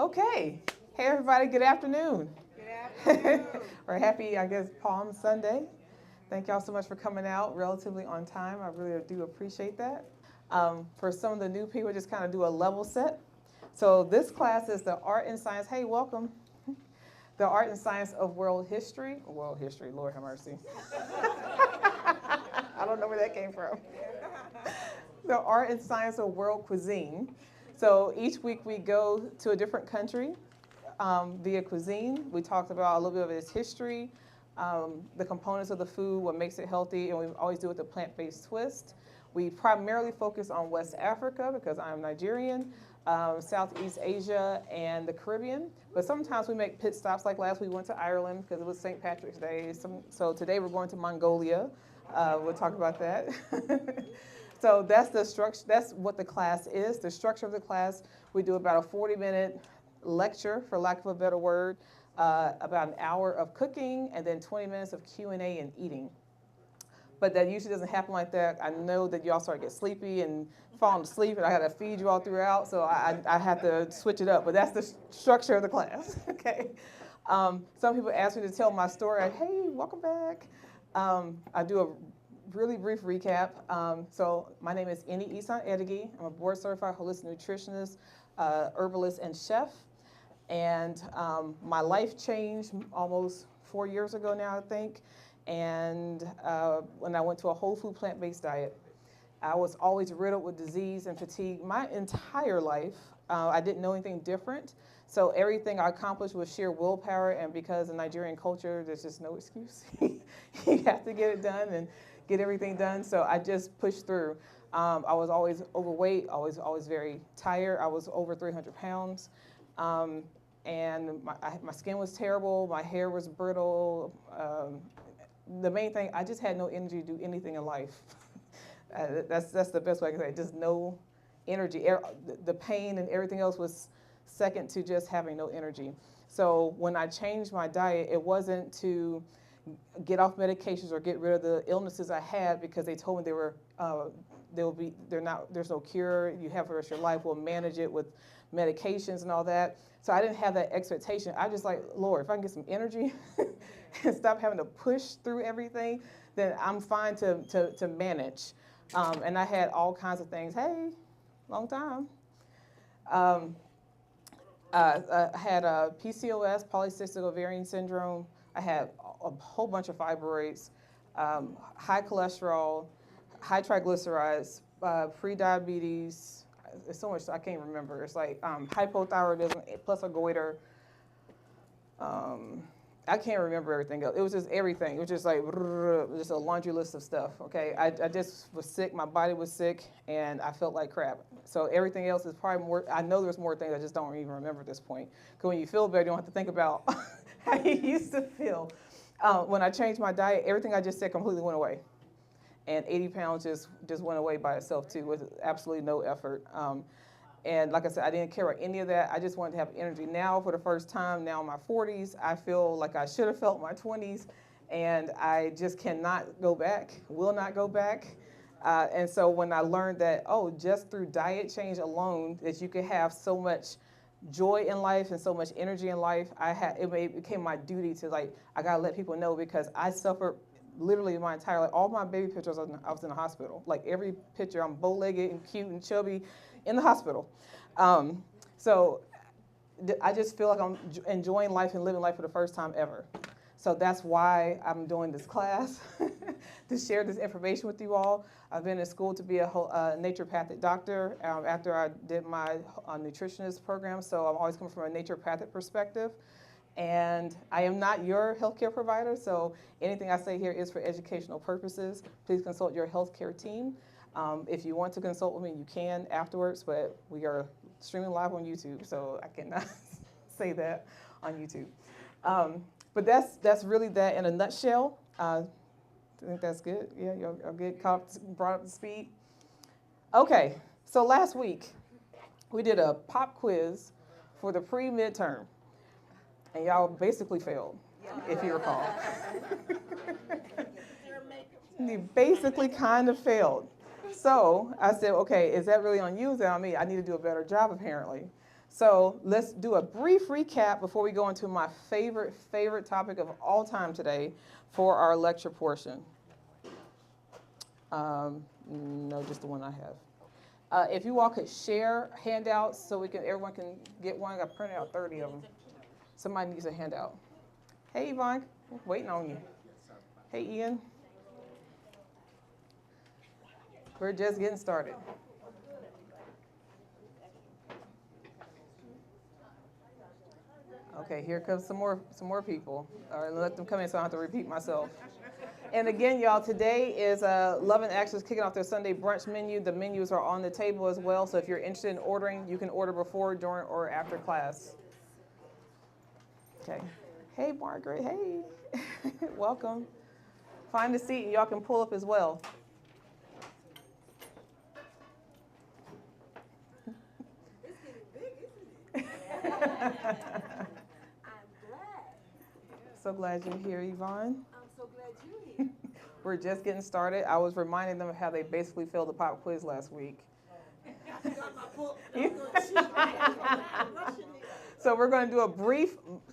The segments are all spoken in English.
Okay. Hey, everybody. Good afternoon. Good afternoon. Or happy, I guess, Palm Sunday. Thank y'all so much for coming out relatively on time. I really do appreciate that. For some of the new people, just kind of do a level set. So this class is the Art and Science. Hey, welcome. The Art and Science of World History. World History, Lord have mercy. I don't know where that came from. The Art and Science of World Cuisine. So each week we go to a different country via cuisine. We talked about a little bit of its history, the components of the food, what makes it healthy, and we always do it with a plant-based twist. We primarily focus on West Africa because I'm Nigerian, Southeast Asia, and the Caribbean. But sometimes we make pit stops, like last week we went to Ireland because it was St. Patrick's Day. So today we're going to Mongolia. We'll talk about that. So that's the structure. That's what the class is. The structure of the class, we do about a 40-minute lecture, for lack of a better word, about an hour of cooking, and then 20 minutes of Q&A and eating. But that usually doesn't happen like that. I know that y'all start to get sleepy and falling asleep, and I got to feed you all throughout, so I have to switch it up. But that's the structure of the class, okay? Some people ask me to tell my story. Hey, welcome back. I do a really brief recap. So my name is Eni Isan Edegi. I'm a board-certified holistic nutritionist, herbalist, and chef. And my life changed almost 4 years ago now, I think. And when I went to a whole food plant-based diet, I was always riddled with disease and fatigue my entire life. I didn't know anything different. So everything I accomplished was sheer willpower, and because of Nigerian culture, there's just no excuse. You have to get it done and get everything done. So I just pushed through. I was always overweight, always very tired. I was over 300 pounds. And my skin was terrible. My hair was brittle. The main thing, I just had no energy to do anything in life. That's the best way I can say it. Just no energy. The pain and everything else was second to just having no energy. So when I changed my diet, it wasn't to get off medications or get rid of the illnesses I had, because they told me there's no cure. You have for the rest of your life. We'll manage it with medications and all that. So I didn't have that expectation. I just like, Lord, if I can get some energy and stop having to push through everything, then I'm fine to manage. And I had all kinds of things. Hey, long time. I had PCOS, polycystic ovarian syndrome. I had a whole bunch of fibroids, high cholesterol, high triglycerides, pre-diabetes. It's so much I can't remember. It's like hypothyroidism plus a goiter. I can't remember everything else. It was just everything. It was just like just a laundry list of stuff. Okay, I just was sick. My body was sick, and I felt like crap. So everything else is probably more. I know there's more things I just don't even remember at this point. Because when you feel better, you don't have to think about how you used to feel. When I changed my diet, everything I just said completely went away. And 80 pounds just went away by itself, too, with absolutely no effort. And like I said, I didn't care about any of that. I just wanted to have energy. Now, for the first time, now in my 40s, I feel like I should have felt in my 20s. And I just cannot go back, will not go back. And so when I learned that, just through diet change alone, that you could have so much joy in life and so much energy in life, it became my duty to, I got to let people know, because I suffered literally my entire life. All my baby pictures, I was in the hospital. Like every picture, I'm bow-legged and cute and chubby in the hospital. So I just feel like I'm enjoying life and living life for the first time ever. So that's why I'm doing this class, to share this information with you all. I've been in school to be a naturopathic doctor after I did my nutritionist program, so I'm always coming from a naturopathic perspective. And I am not your healthcare provider, so anything I say here is for educational purposes. Please consult your healthcare team. If you want to consult with me, you can afterwards, but we are streaming live on YouTube, so I cannot say that on YouTube. But that's really that in a nutshell. I think that's good. Yeah, you'll get brought up to speed. Okay, so last week we did a pop quiz for the pre-midterm, and y'all basically failed, if you recall. You basically kind of failed. So I said, okay, is that really on you? Is that on me? I need to do a better job, apparently. So let's do a brief recap before we go into my favorite topic of all time today for our lecture portion. No, just the one I have. If you all could share handouts so everyone can get one. I printed out 30 of them. Somebody needs a handout. Hey, Yvonne, waiting on you. Hey, Ian. We're just getting started. Okay, here comes some more people. All right, let them come in so I don't have to repeat myself. And again, y'all, today is Love and Actions kicking off their Sunday brunch menu. The menus are on the table as well, so if you're interested in ordering, you can order before, during, or after class. Okay. Hey, Margaret. Hey. Welcome. Find a seat and y'all can pull up as well. It's getting big, isn't it? I'm glad. So glad you're here, Yvonne. I'm so glad you're here. We're just getting started. I was reminding them of how they basically failed the pop quiz last week. I got my book. So we're going to do a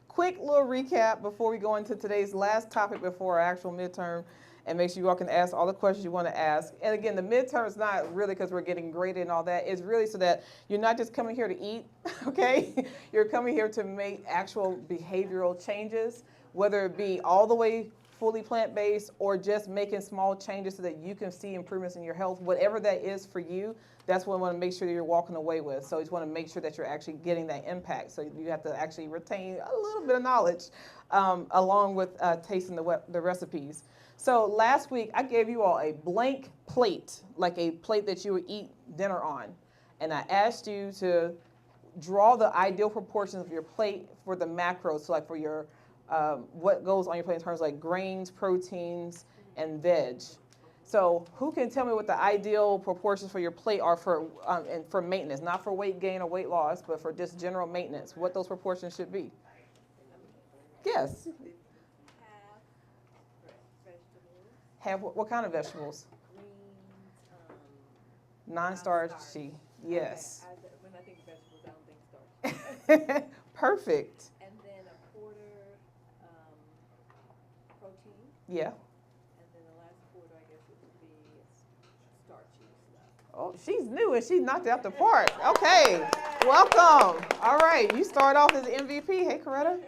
quick little recap before we go into today's last topic before our actual midterm, and make sure you all can ask all the questions you want to ask. And again, the midterm is not really because we're getting graded and all that. It's really so that you're not just coming here to eat, okay? You're coming here to make actual behavioral changes, whether it be all the way fully plant-based or just making small changes so that you can see improvements in your health. Whatever that is for you, that's what I want to make sure that you're walking away with. So you just want to make sure that you're actually getting that impact. So you have to actually retain a little bit of knowledge along with tasting the recipes. So last week, I gave you all a blank plate, like a plate that you would eat dinner on. And I asked you to draw the ideal proportions of your plate for the macros, so like for your what goes on your plate in terms of like grains, proteins, and veg. So who can tell me what the ideal proportions for your plate are and for maintenance, not for weight gain or weight loss, but for just general maintenance, what those proportions should be? Yes. Have what kind of vegetables? Greens, Non-starchy. Yes. Okay. When I think vegetables, I don't think starch. Perfect. And then a quarter protein. Yeah. And then the last quarter, I guess it would be starchy stuff. Oh, she's new and she knocked it out the park. Okay. Welcome. All right. You start off as MVP. Hey, Coretta.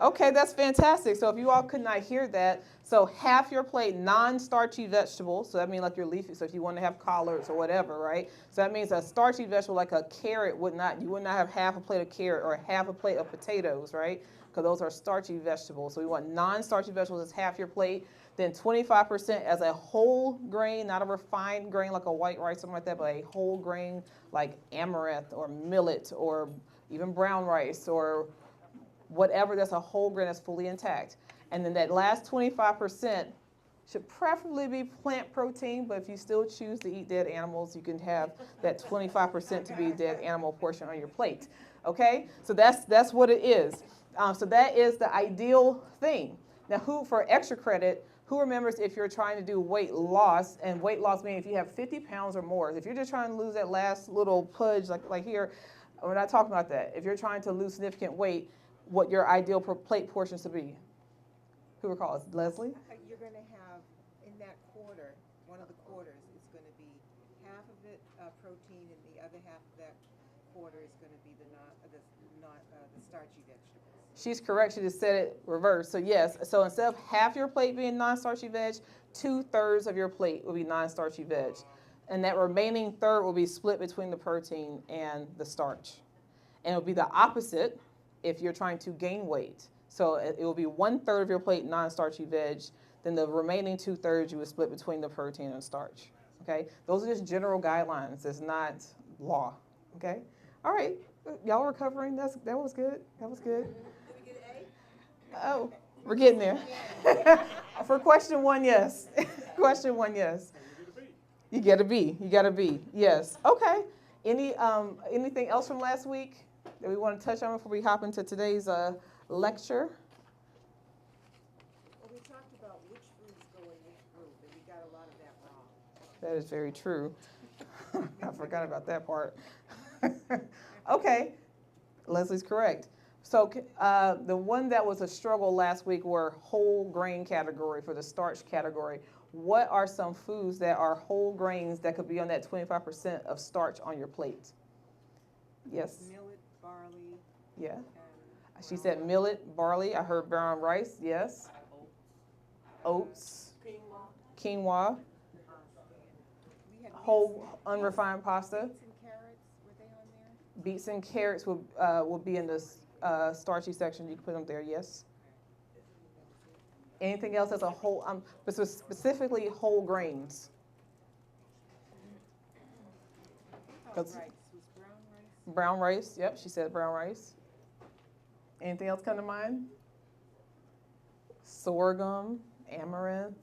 Okay, that's fantastic. So if you all could not hear that, so half your plate non-starchy vegetables. So that means like your leafy. So if you want to have collards or whatever, right? So that means a starchy vegetable like a carrot you would not have half a plate of carrot or half a plate of potatoes, right? Because those are starchy vegetables. So we want non-starchy vegetables as half your plate. Then 25% as a whole grain, not a refined grain like a white rice, something like that, but a whole grain like amaranth or millet or even brown rice or whatever that's a whole grain that's fully intact. And then that last 25% should preferably be plant protein, but if you still choose to eat dead animals, you can have that 25% to be dead animal portion on your plate. Okay? So that's what it is. So that is the ideal thing. Now, for extra credit, who remembers if you're trying to do weight loss, and weight loss meaning if you have 50 pounds or more, if you're just trying to lose that last little pudge like here, we're not talking about that. If you're trying to lose significant weight, what your ideal plate portions to be. Who recalls? Leslie? You're going to have, in that quarter, one of the quarters is going to be half of it protein, and the other half of that quarter is going to be the starchy vegetables. She's correct. She just said it reversed. So yes. So instead of half your plate being non-starchy veg, 2/3 of your plate will be non-starchy veg, and that remaining third will be split between the protein and the starch. And it will be the opposite if you're trying to gain weight. So it will be 1/3 of your plate non-starchy veg, then the remaining 2/3 you would split between the protein and starch. Okay? Those are just general guidelines. It's not law. Okay? All right. Y'all recovering? That was good. That was good. Did we get an A? Oh, we're getting there. For question one, yes. Question one, yes. You get a B. You got a B. Yes. Okay. Anything else from last week that we want to touch on before we hop into today's lecture? Well, we talked about which foods go in which group, and we got a lot of that wrong. That is very true. I forgot about that part. Okay. Leslie's correct. So the one that was a struggle last week were whole grain category for the starch category. What are some foods that are whole grains that could be on that 25% of starch on your plate? Yes. Millet, barley, Yeah. and She said millet, barley. I heard brown rice. Yes. Oats. Quinoa. we had Whole unrefined pasta. beets and carrots, were they on there? Beets and carrots will be in the starchy section. You can put them there. Yes. Anything else that's a whole, but specifically whole grains. Oh, 'Cause- rice, was brown rice? Brown rice. Yep, she said brown rice. Anything else come to mind? Sorghum, amaranth,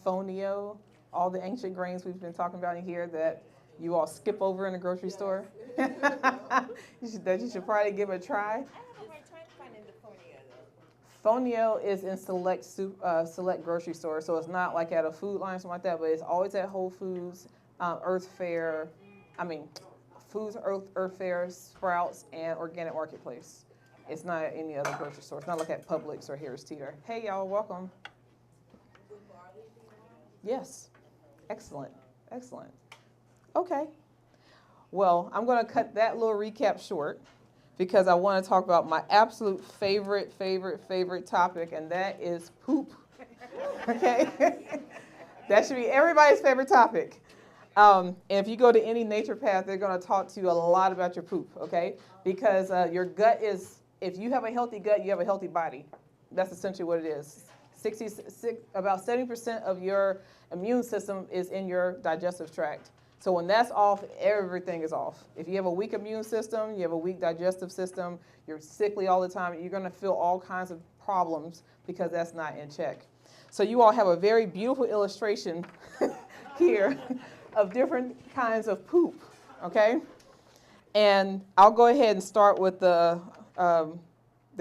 fonio, all the ancient grains we've been talking about in here that you all skip over in the grocery store. That you should probably give a try. I have a hard time finding the fonio though. Fonio is in select grocery stores, so it's not like at a Food Line or something like that, but it's always at Whole Foods, Earth Fare, Earth Fare, Sprouts, and Organic Marketplace. It's not at any other grocery store. It's not like at Publix or Harris Teeter. Hey, y'all, welcome. Yes. Excellent. Excellent. Okay. Well, I'm going to cut that little recap short because I want to talk about my absolute favorite topic, and that is poop. Okay? That should be everybody's favorite topic. And if you go to any naturopath, they're going to talk to you a lot about your poop, okay? Because your gut is, if you have a healthy gut, you have a healthy body. That's essentially what it is. About 70% of your immune system is in your digestive tract. So when that's off, everything is off. If you have a weak immune system, you have a weak digestive system, you're sickly all the time, you're going to feel all kinds of problems because that's not in check. So you all have a very beautiful illustration here of different kinds of poop, okay? And I'll go ahead and start with the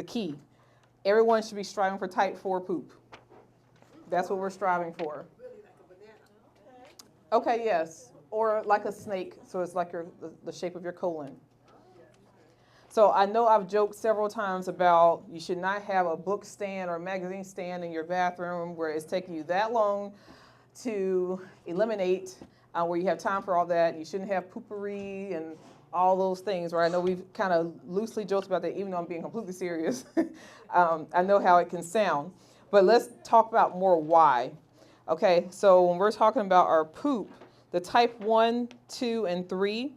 key. Everyone should be striving for type 4 poop. That's what we're striving for. Okay, yes. Or like a snake, so it's like the shape of your colon. So I know I've joked several times about you should not have a book stand or a magazine stand in your bathroom where it's taking you that long to eliminate, where you have time for all that. You shouldn't have poopery and all those things, right? I know we've kind of loosely joked about that, even though I'm being completely serious. I know how it can sound. But let's talk about more why. Okay, so when we're talking about our poop, the type 1, 2, and 3,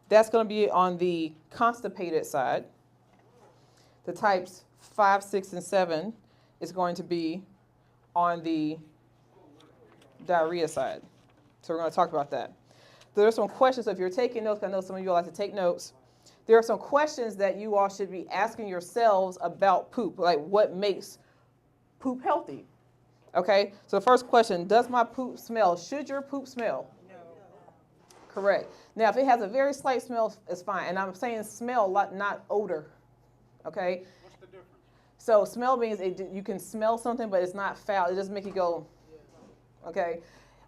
that's going to be on the constipated side. The types 5, 6, and 7 is going to be on the diarrhea side. So we're going to talk about that. There are some questions. So if you're taking notes, I know some of you all like to take notes. There are some questions that you all should be asking yourselves about poop, like what makes poop healthy. Okay, so the first question, does my poop smell? Should your poop smell? No. Correct. Now, if it has a very slight smell, it's fine. And I'm saying smell, not odor. Okay? What's the difference? So smell means you can smell something, but it's not foul. It doesn't make you go, okay?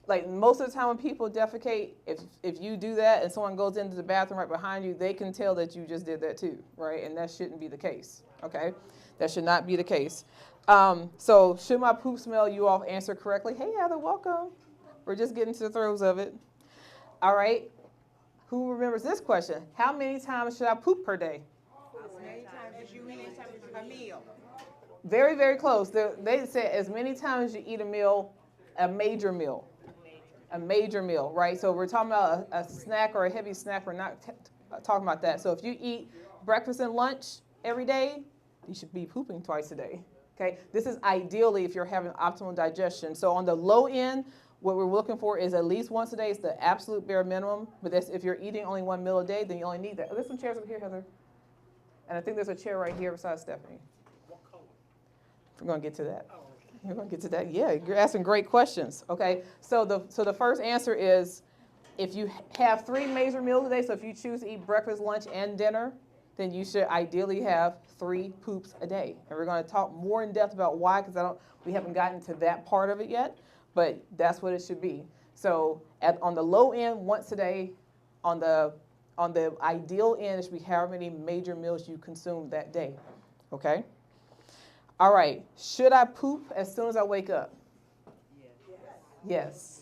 Like most of the time when people defecate, if you do that and someone goes into the bathroom right behind you, they can tell that you just did that too, right? And that shouldn't be the case, okay? That should not be the case. So should my poop smell? You all answer correctly. Hey, Heather, welcome. We're just getting to the throes of it. All right. Who remembers this question? How many times should I poop per day? As many times as you eat a meal. Very, very close. They say as many times as you eat a meal, a major meal. A major meal, right? So we're talking about a snack or a heavy snack. We're not talking about that. So if you eat breakfast and lunch every day, you should be pooping twice a day. Okay? This is ideally if you're having optimal digestion. So on the low end, what we're looking for is at least once a day. It's the absolute bare minimum. But that's, if you're eating only one meal a day, then you only need that. Oh, there's some chairs over here, Heather. And I think there's a chair right here beside Stephanie. What color? We're going to get to that. Oh, okay. We're going to get to that. Yeah, you're asking great questions. Okay, so the first answer is if you have 3 major meals a day, so if you choose to eat breakfast, lunch, and dinner, then you should ideally have 3 poops a day. And we're going to talk more in depth about why, because we haven't gotten to that part of it yet, but that's what it should be. So on the low end, once a day. On the On the ideal end, it should be however many major meals you consume that day. Okay? All right. Should I poop as soon as I wake up? Yes.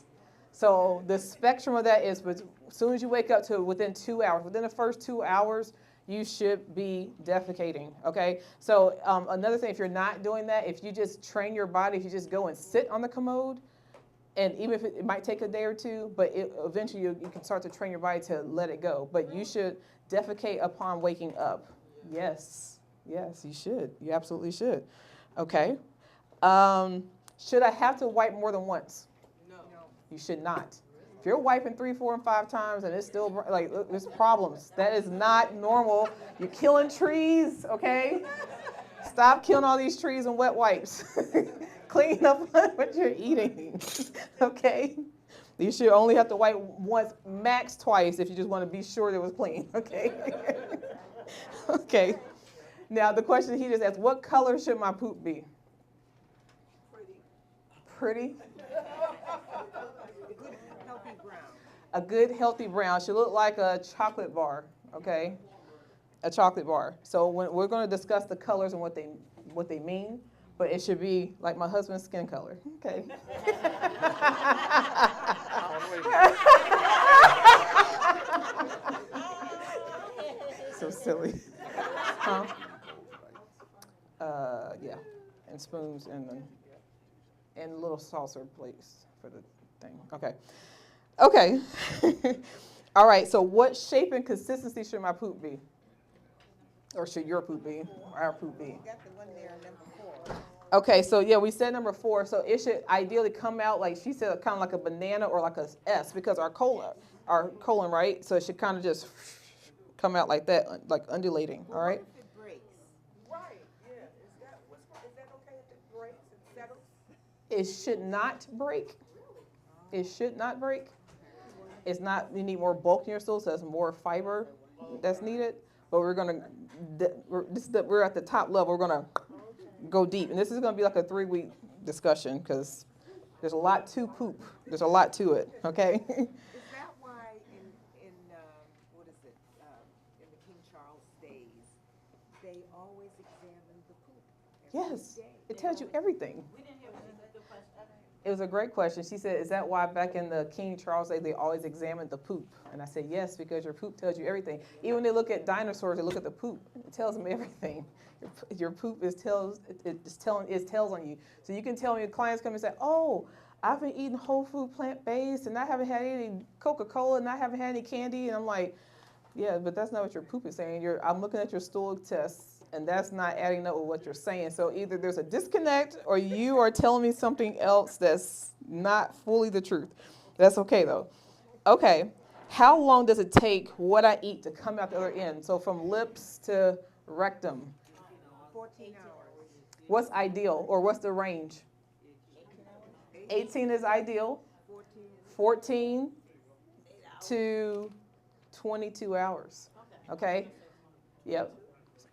So the spectrum of that is as soon as you wake up to within 2 hours. Within the first 2 hours, you should be defecating, okay? So another thing, if you're not doing that, if you just train your body, if you just go and sit on the commode, and even if it might take a day or two, but eventually you can start to train your body to let it go. But you should defecate upon waking up. Yes, yes, you should. You absolutely should. Okay. Should I have to wipe more than once? No. You should not. If you're wiping 3, 4, and 5 times and it's still like there's problems, that is not normal. You're killing trees, okay? Stop killing all these trees and wet wipes. Clean up what you're eating, okay? You should only have to wipe once, max twice, if you just want to be sure that it was clean, okay? Okay. Now the question he just asked: what color should my poop be? Pretty. Healthy brown. A good healthy brown should look like a chocolate bar, okay? A chocolate bar. So when we're going to discuss the colors and what they mean, but it should be like my husband's skin color, okay? So silly. Huh? Yeah, and spoons and little saucer plates for the thing. Okay. Okay. All right, so what shape and consistency should my poop be? Or should your poop be? Or our poop be? You got the one there, number 4. Okay, so yeah, we said number 4. So it should ideally come out like she said, kind of like a banana or like a S, because our colon, right? So it should kind of just come out like that, like undulating. All right. What if it breaks? Right, yeah. Is that okay if it breaks and settles? It should not break. It should not break. It's not. You need more bulk in your stool, so there's more fiber that's needed. But we're at the top level. We're gonna go deep, and this is gonna be like a 3-week discussion because there's a lot to poop. There's a lot to it. Okay. Is that why in what is it, in the King Charles days, they always examine the poop every Yes, day? it tells you everything. We didn't hear what the question. It was a great question. She said, "Is that why back in the King Charles days they always examined the poop?" And I said, "Yes, because your poop tells you everything. Even when they look at dinosaurs, they look at the poop. It tells them everything. Your poop tells on you. So you can tell when your clients come and say, "Oh, I've been eating whole food, plant-based, and I haven't had any Coca-Cola, and I haven't had any candy." And I'm like, "Yeah, but that's not what your poop is saying. I'm looking at your stool tests, and that's not adding up with what you're saying. So either there's a disconnect, or you are telling me something else that's not fully the truth." That's okay though. Okay, how long does it take what I eat to come out the other end? So from lips to rectum. 14 hours. What's ideal, or what's the range? 18 is ideal. 14 to 22 hours. Okay? Yep.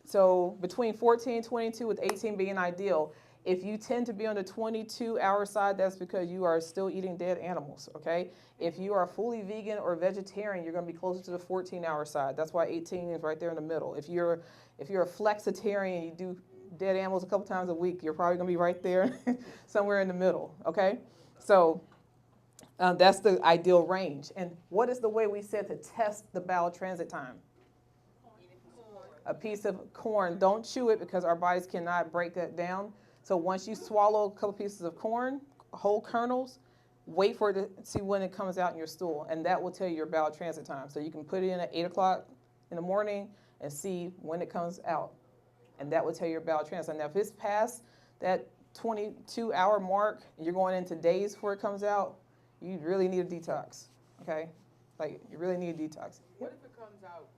So between 14 and 22 with 18 being ideal. If you tend to be on the 22-hour side, that's because you are still eating dead animals, okay? If you are fully vegan or vegetarian, you're going to be closer to the 14-hour side. That's why 18 is right there in the middle. If you're a flexitarian, you do dead animals a couple times a week, you're probably going to be right there somewhere in the middle, okay? So that's the ideal range. And what is the way we said to test the bowel transit time? A piece of corn. Don't chew it because our bodies cannot break that down. So once you swallow a couple pieces of corn, whole kernels, wait for it to see when it comes out in your stool, and that will tell you your bowel transit time. So you can put it in at 8 o'clock in the morning and see when it comes out, and that will tell you your bowel transit. Now, if it's past that 22-hour mark and you're going into days before it comes out, you really need a detox, okay? Like, you really need a detox. What if it comes out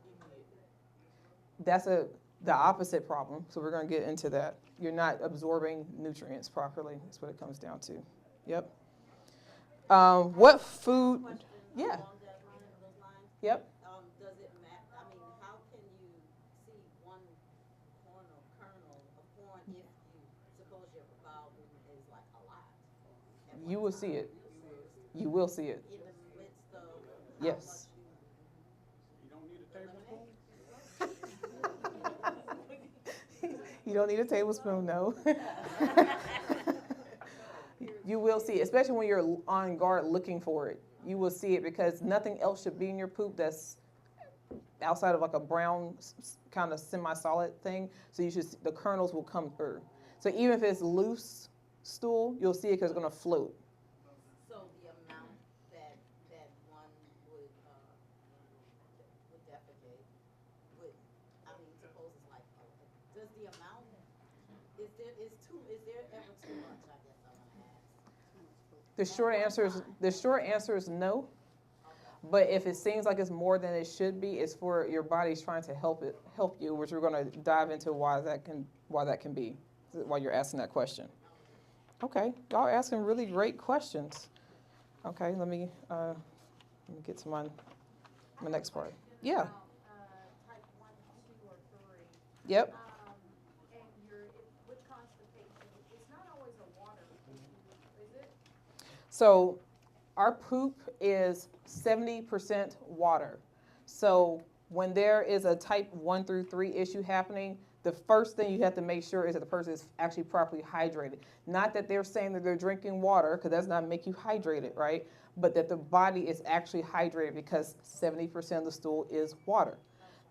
immediately? That's the opposite problem, so we're going to get into that. You're not absorbing nutrients properly. That's what it comes down to. Yep. What food? Yeah. Along that line, those lines, Yep. does it matter? I mean, how can you see one corn or kernel of corn if you suppose your bowel movement is like a lot? You will see it. You will see it. In the midst of how Yes. much you You don't need a tablespoon, no. You will see it, especially when you're on guard looking for it. You will see it because nothing else should be in your poop that's outside of like a brown kind of semi-solid thing. So you should the kernels will come through. So even if it's loose stool, you'll see it because it's going to float. So the amount that one would defecate would, I mean, suppose it's like, does the amount, is there ever too much, I guess I want to ask? The short answer is no. But if it seems like it's more than it should be, it's for your body's trying to help you, which we're going to dive into why that can be, while you're asking that question. Okay, y'all are asking really great questions. Okay, let me get to my next part. Yeah. Type 1, 2, or 3. Yep. And with constipation, it's not always a water issue, is it? So our poop is 70% water. So when there is a type 1 through 3 issue happening, the first thing you have to make sure is that the person is actually properly hydrated. Not that they're saying that they're drinking water, because that does not make you hydrated, right? But that the body is actually hydrated because 70% of the stool is water.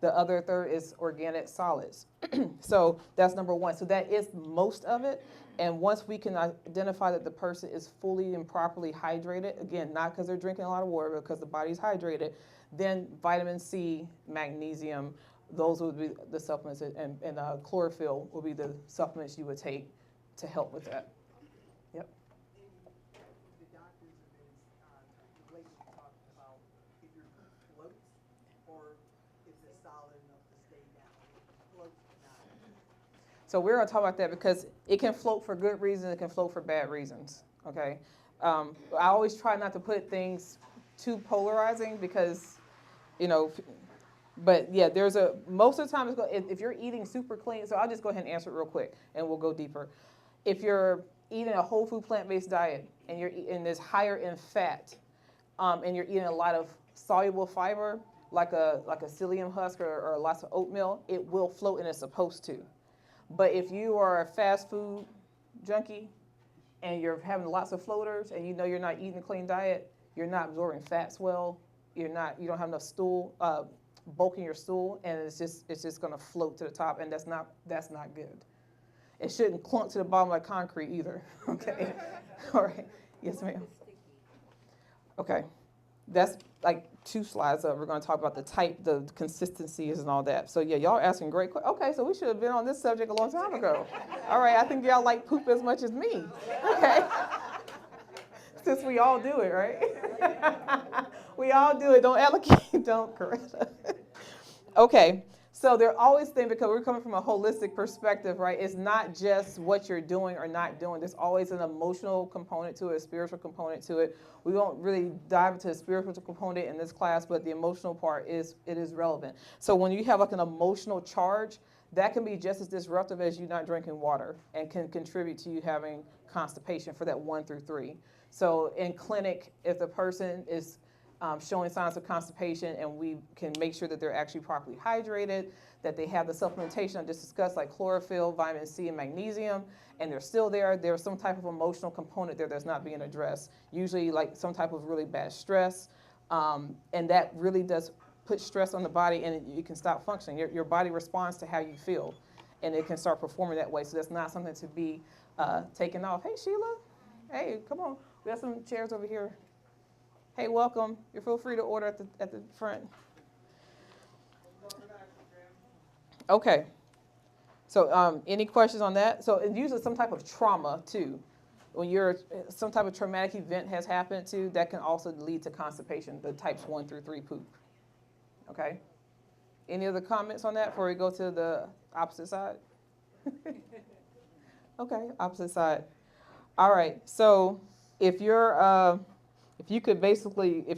The other third is organic solids. So that's number one. So that is most of it. And once we can identify that the person is fully and properly hydrated, again, not because they're drinking a lot of water, but because the body's hydrated, then vitamin C, magnesium, those would be the supplements, and chlorophyll will be the supplements you would take to help with that. Yep. The doctors have been lately talking about if your food floats or is it solid enough to stay down. It floats or not. So we're going to talk about that because it can float for good reasons, it can float for bad reasons, okay? I always try not to put things too polarizing because, but yeah, most of the time, if you're eating super clean, so I'll just go ahead and answer it real quick and we'll go deeper. If you're eating a whole food plant-based diet and there's higher in fat, and you're eating a lot of soluble fiber, like a psyllium husk or lots of oatmeal, it will float and it's supposed to. But if you are a fast food junkie and you're having lots of floaters and you're not eating a clean diet, you're not absorbing fats well, you don't have enough stool, bulk in your stool, and it's just going to float to the top, and that's not good. It shouldn't clunk to the bottom like concrete either. Okay. All right. Yes, ma'am. Okay. That's like 2 slides up. We're going to talk about the type, the consistencies, and all that. So yeah, y'all are asking great questions. Okay, so we should have been on this subject a long time ago. All right, I think y'all like poop as much as me. Okay. Since we all do it, right? We all do it. Don't allocate. Don't correct us. Okay. So they're always thinking, because we're coming from a holistic perspective, right? It's not just what you're doing or not doing. There's always an emotional component to it, a spiritual component to it. We won't really dive into the spiritual component in this class, but the emotional part is relevant. So when you have like an emotional charge, that can be just as disruptive as you not drinking water and can contribute to you having constipation for that 1 through 3. So in clinic, if the person is showing signs of constipation and we can make sure that they're actually properly hydrated, that they have the supplementation I just discussed, like chlorophyll, vitamin C, and magnesium, and they're still there, there's some type of emotional component there that's not being addressed, usually like some type of really bad stress, and that really does put stress on the body, and you can stop functioning. Your body responds to how you feel, and it can start performing that way, so that's not something to be taken off. Hey, Sheila. Hey, come on. We have some chairs over here. Hey, welcome. You feel free to order at the front. Okay. So any questions on that? So it's usually some type of trauma, too. When some type of traumatic event has happened, too, that can also lead to constipation, the types 1 through 3 poop. Okay? Any other comments on that before we go to the opposite side? Okay, opposite side. All right. So if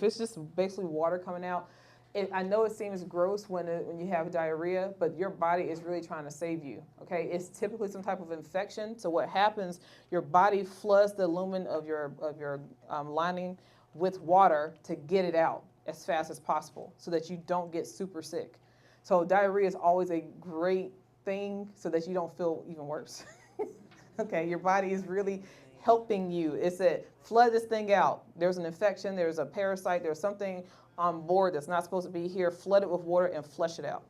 it's just basically water coming out, I know it seems gross when you have diarrhea, but your body is really trying to save you, okay? It's typically some type of infection. So what happens, your body floods the lumen of your lining with water to get it out as fast as possible so that you don't get super sick. So diarrhea is always a great thing so that you don't feel even worse. Okay, your body is really helping you. It's a flood this thing out. There's an infection, there's a parasite, there's something on board that's not supposed to be here. Flood it with water and flush it out.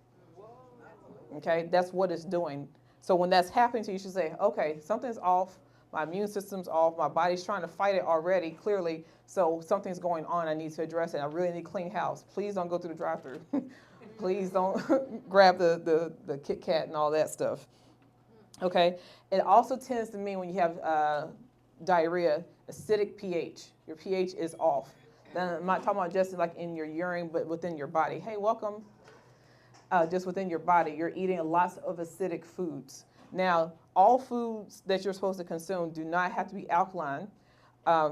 Okay, that's what it's doing. So when that's happening to you, you should say, okay, something's off. My immune system's off. My body's trying to fight it already, clearly. So something's going on. I need to address it. I really need a clean house. Please don't go through the drive-thru. Please don't grab the Kit Kat and all that stuff. Okay. It also tends to mean when you have diarrhea, acidic pH. Your pH is off. Then I'm not talking about just like in your urine, but within your body. Hey, welcome. Just within your body, you're eating lots of acidic foods. Now, all foods that you're supposed to consume do not have to be alkaline.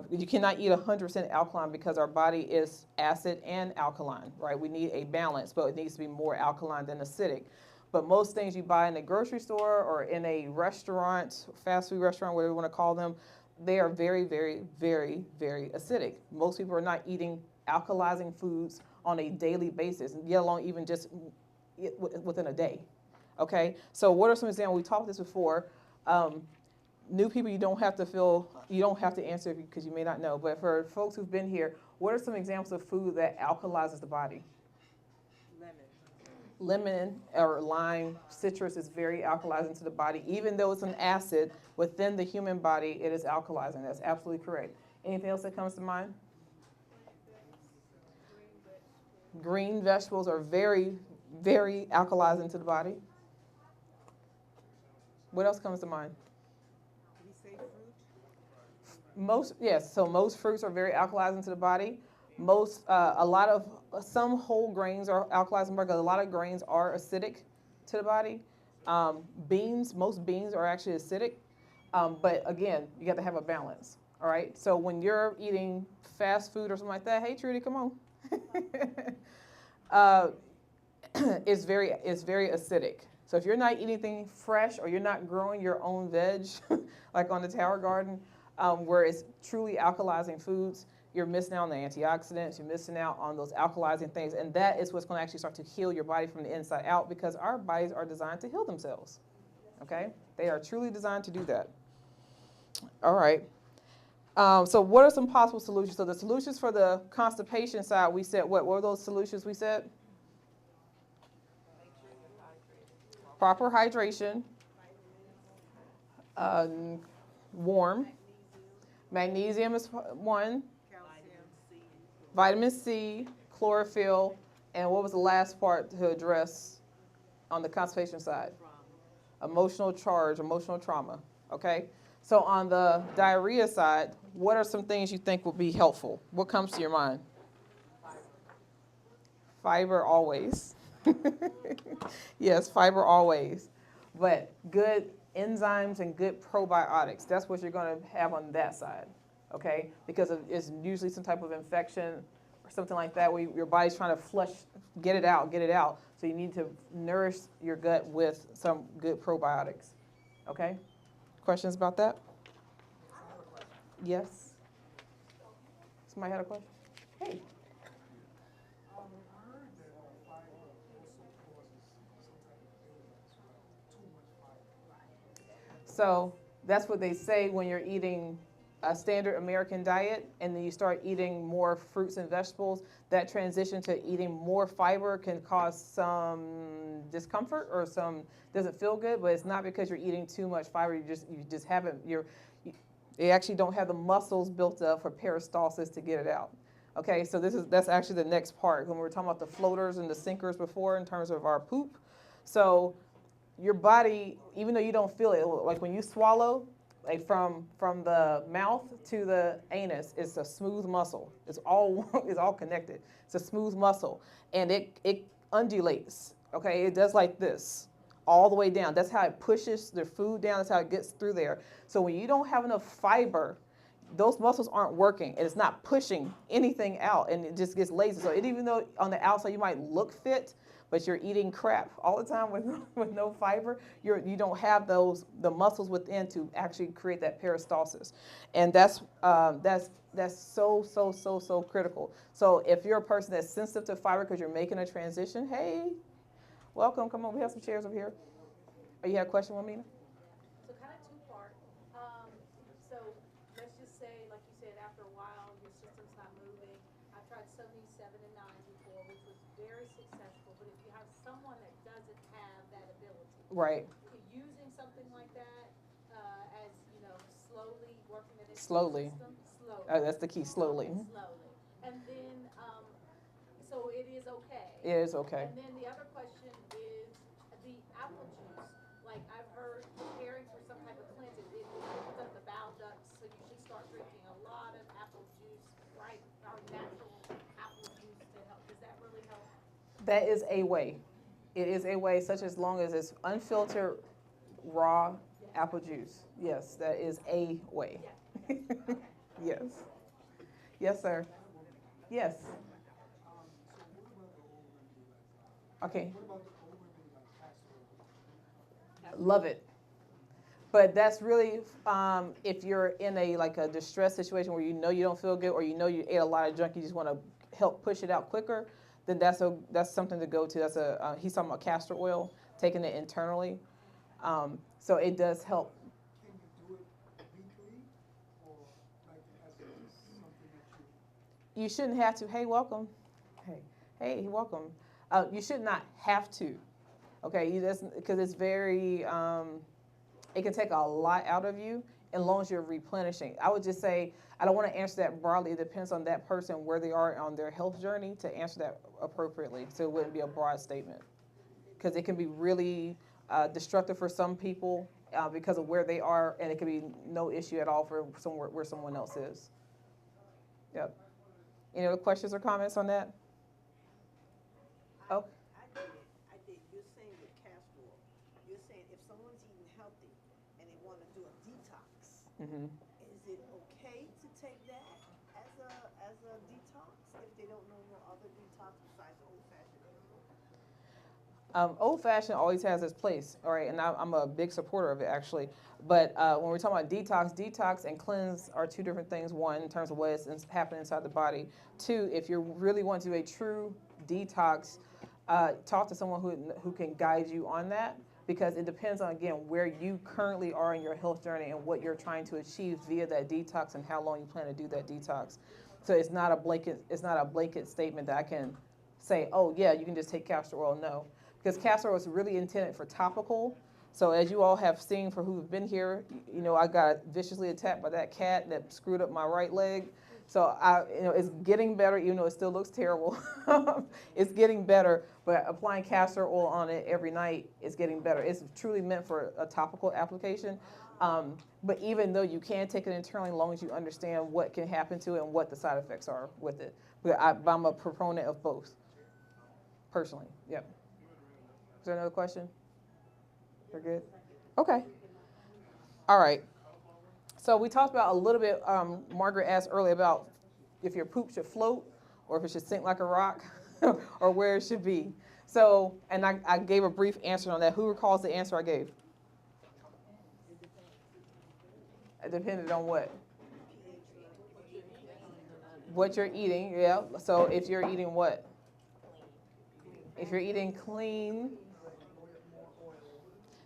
You cannot eat 100% alkaline because our body is acid and alkaline, right? We need a balance, but it needs to be more alkaline than acidic. But most things you buy in the grocery store or in a restaurant, fast food restaurant, whatever you want to call them, they are very, very, very, very acidic. Most people are not eating alkalizing foods on a daily basis, let alone even just within a day. Okay, so what are some examples? We talked this before. New people, you don't have to answer because you may not know, but for folks who've been here, what are some examples of food that alkalizes the body? Lemon or lime, citrus is very alkalizing to the body. Even though it's an acid within the human body, it is alkalizing. That's absolutely correct. Anything else that comes to mind? Green vegetables are very, very alkalizing to the body. What else comes to mind? Did he say fruit? Yes, so most fruits are very alkalizing to the body. Some whole grains are alkalizing because a lot of grains are acidic to the body. Most beans are actually acidic, but again, you got to have a balance. All right. So when you're eating fast food or something like that, hey Trudy, come on. It's very acidic. So if you're not eating anything fresh or you're not growing your own veg, like on the Tower Garden, where it's truly alkalizing foods, you're missing out on the antioxidants, you're missing out on those alkalizing things, and that is what's going to actually start to heal your body from the inside out because our bodies are designed to heal themselves, okay? They are truly designed to do that. All right. So what are some possible solutions? So the solutions for the constipation side, we said, what were those solutions we said? Proper hydration, warm, magnesium is one, vitamin C, chlorophyll, and what was the last part to address on the constipation side? Emotional charge, emotional trauma, okay? So on the diarrhea side, what are some things you think would be helpful? What comes to your mind? Fiber always. Yes, fiber always. But good enzymes and good probiotics, that's what you're going to have on that side, okay? Because it's usually some type of infection or something like that where your body's trying to flush, get it out. So you need to nourish your gut with some good probiotics, okay? Questions about that? Yes? Somebody had a question? Hey. So that's what they say when you're eating a standard American diet and then you start eating more fruits and vegetables, that transition to eating more fiber can cause some discomfort or doesn't feel good, but it's not because you're eating too much fiber. They actually don't have the muscles built up for peristalsis to get it out. Okay, so that's actually the next part when we were talking about the floaters and the sinkers before in terms of our poop. So your body, even though you don't feel it, like when you swallow, like from the mouth to the anus, it's a smooth muscle. It's all connected. It's a smooth muscle, and it undulates. Okay, it does like this all the way down. That's how it pushes the food down. That's how it gets through there. So when you don't have enough fiber, those muscles aren't working, and it's not pushing anything out, and it just gets lazy. So even though on the outside you might look fit, but you're eating crap all the time with no fiber, you don't have the muscles within to actually create that peristalsis, and that's so critical. So if you're a person that's sensitive to fiber because you're making a transition, hey, welcome, come on, we have some chairs over here. Oh, you have a question, Wamina? So kind of two-part. So let's just say, like you said, after a while, your system's not moving. I've tried Sony 7 and 9 before, which was very successful. But if you have someone that doesn't have that ability, Right. using something like that, as you know, slowly working it into the Slowly. system, slowly. That's the key, slowly. Slowly. And then, so it is okay. It is okay. And then the other question is the apple juice. Like I've heard preparing for some type of cleanse, it opens up the bowel ducts, so you should start drinking a lot of apple juice, right? Our natural apple juice to help. Does that really help? That is a way. It is a way, such as long as it's unfiltered, raw apple juice. Yes, that is a way. Yeah. Okay. Yes. Yes, sir. Yes. Okay. Love it. But that's really if you're in a distress situation where you know you don't feel good or you know you ate a lot of junk, you just want to help push it out quicker, then that's something to go to. That's he's talking about castor oil, taking it internally. So it does help. Can you do it weekly or like as something that You shouldn't have to. Hey, welcome. Hey, welcome. You should not have to. Okay, you just because it's very. It can take a lot out of you as long as you're replenishing. I would just say I don't want to answer that broadly. It depends on that person where they are on their health journey to answer that appropriately. So it wouldn't be a broad statement because it can be really destructive for some people because of where they are, and it can be no issue at all for somewhere where someone else is. Yep. Any other questions or comments on that? Oh. I did. You're saying with castor oil, you're saying if someone's eating healthy and they want to do a detox, Mm-hmm. is it okay to take that as a detox if they don't know no other detox besides old-fashioned? Old-fashioned always has its place, all right, and I'm a big supporter of it, actually. But when we're talking about detox and cleanse are two different things. One, in terms of what is happening inside the body. Two, if you really want to do a true detox, talk to someone who can guide you on that, because it depends on, again, where you currently are in your health journey and what you're trying to achieve via that detox and how long you plan to do that detox. So it's not a blanket statement that I can say, oh yeah, you can just take castor oil. No, because castor oil is really intended for topical. So as you all have seen for who've been here, you know, I got viciously attacked by that cat that screwed up my right leg. So it's getting better, even though it still looks terrible. It's getting better, but applying castor oil on it every night is getting better. It's truly meant for a topical application. But even though you can take it internally, as long as you understand what can happen to it and what the side effects are with it. But I'm a proponent of both, personally. Yep. Is there another question? We're good? Okay. All right. So we talked about a little bit, Margaret asked earlier about if your poop should float or if it should sink like a rock or where it should be. So, and I gave a brief answer on that. Who recalls the answer I gave? It depended on what? What you're eating, yeah. So if you're eating what? If you're eating clean.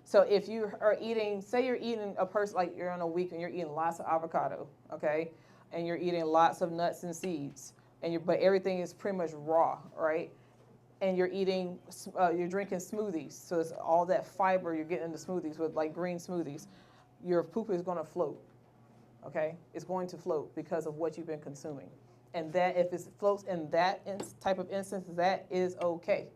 So if you are eating, say you're eating a person, like you're on a week and you're eating lots of avocado, okay? And you're eating lots of nuts and seeds, but everything is pretty much raw, right? And you're drinking smoothies. So it's all that fiber you're getting in the smoothies with like green smoothies. Your poop is going to float, okay? It's going to float because of what you've been consuming. And that if it floats in that type of instance, that is okay.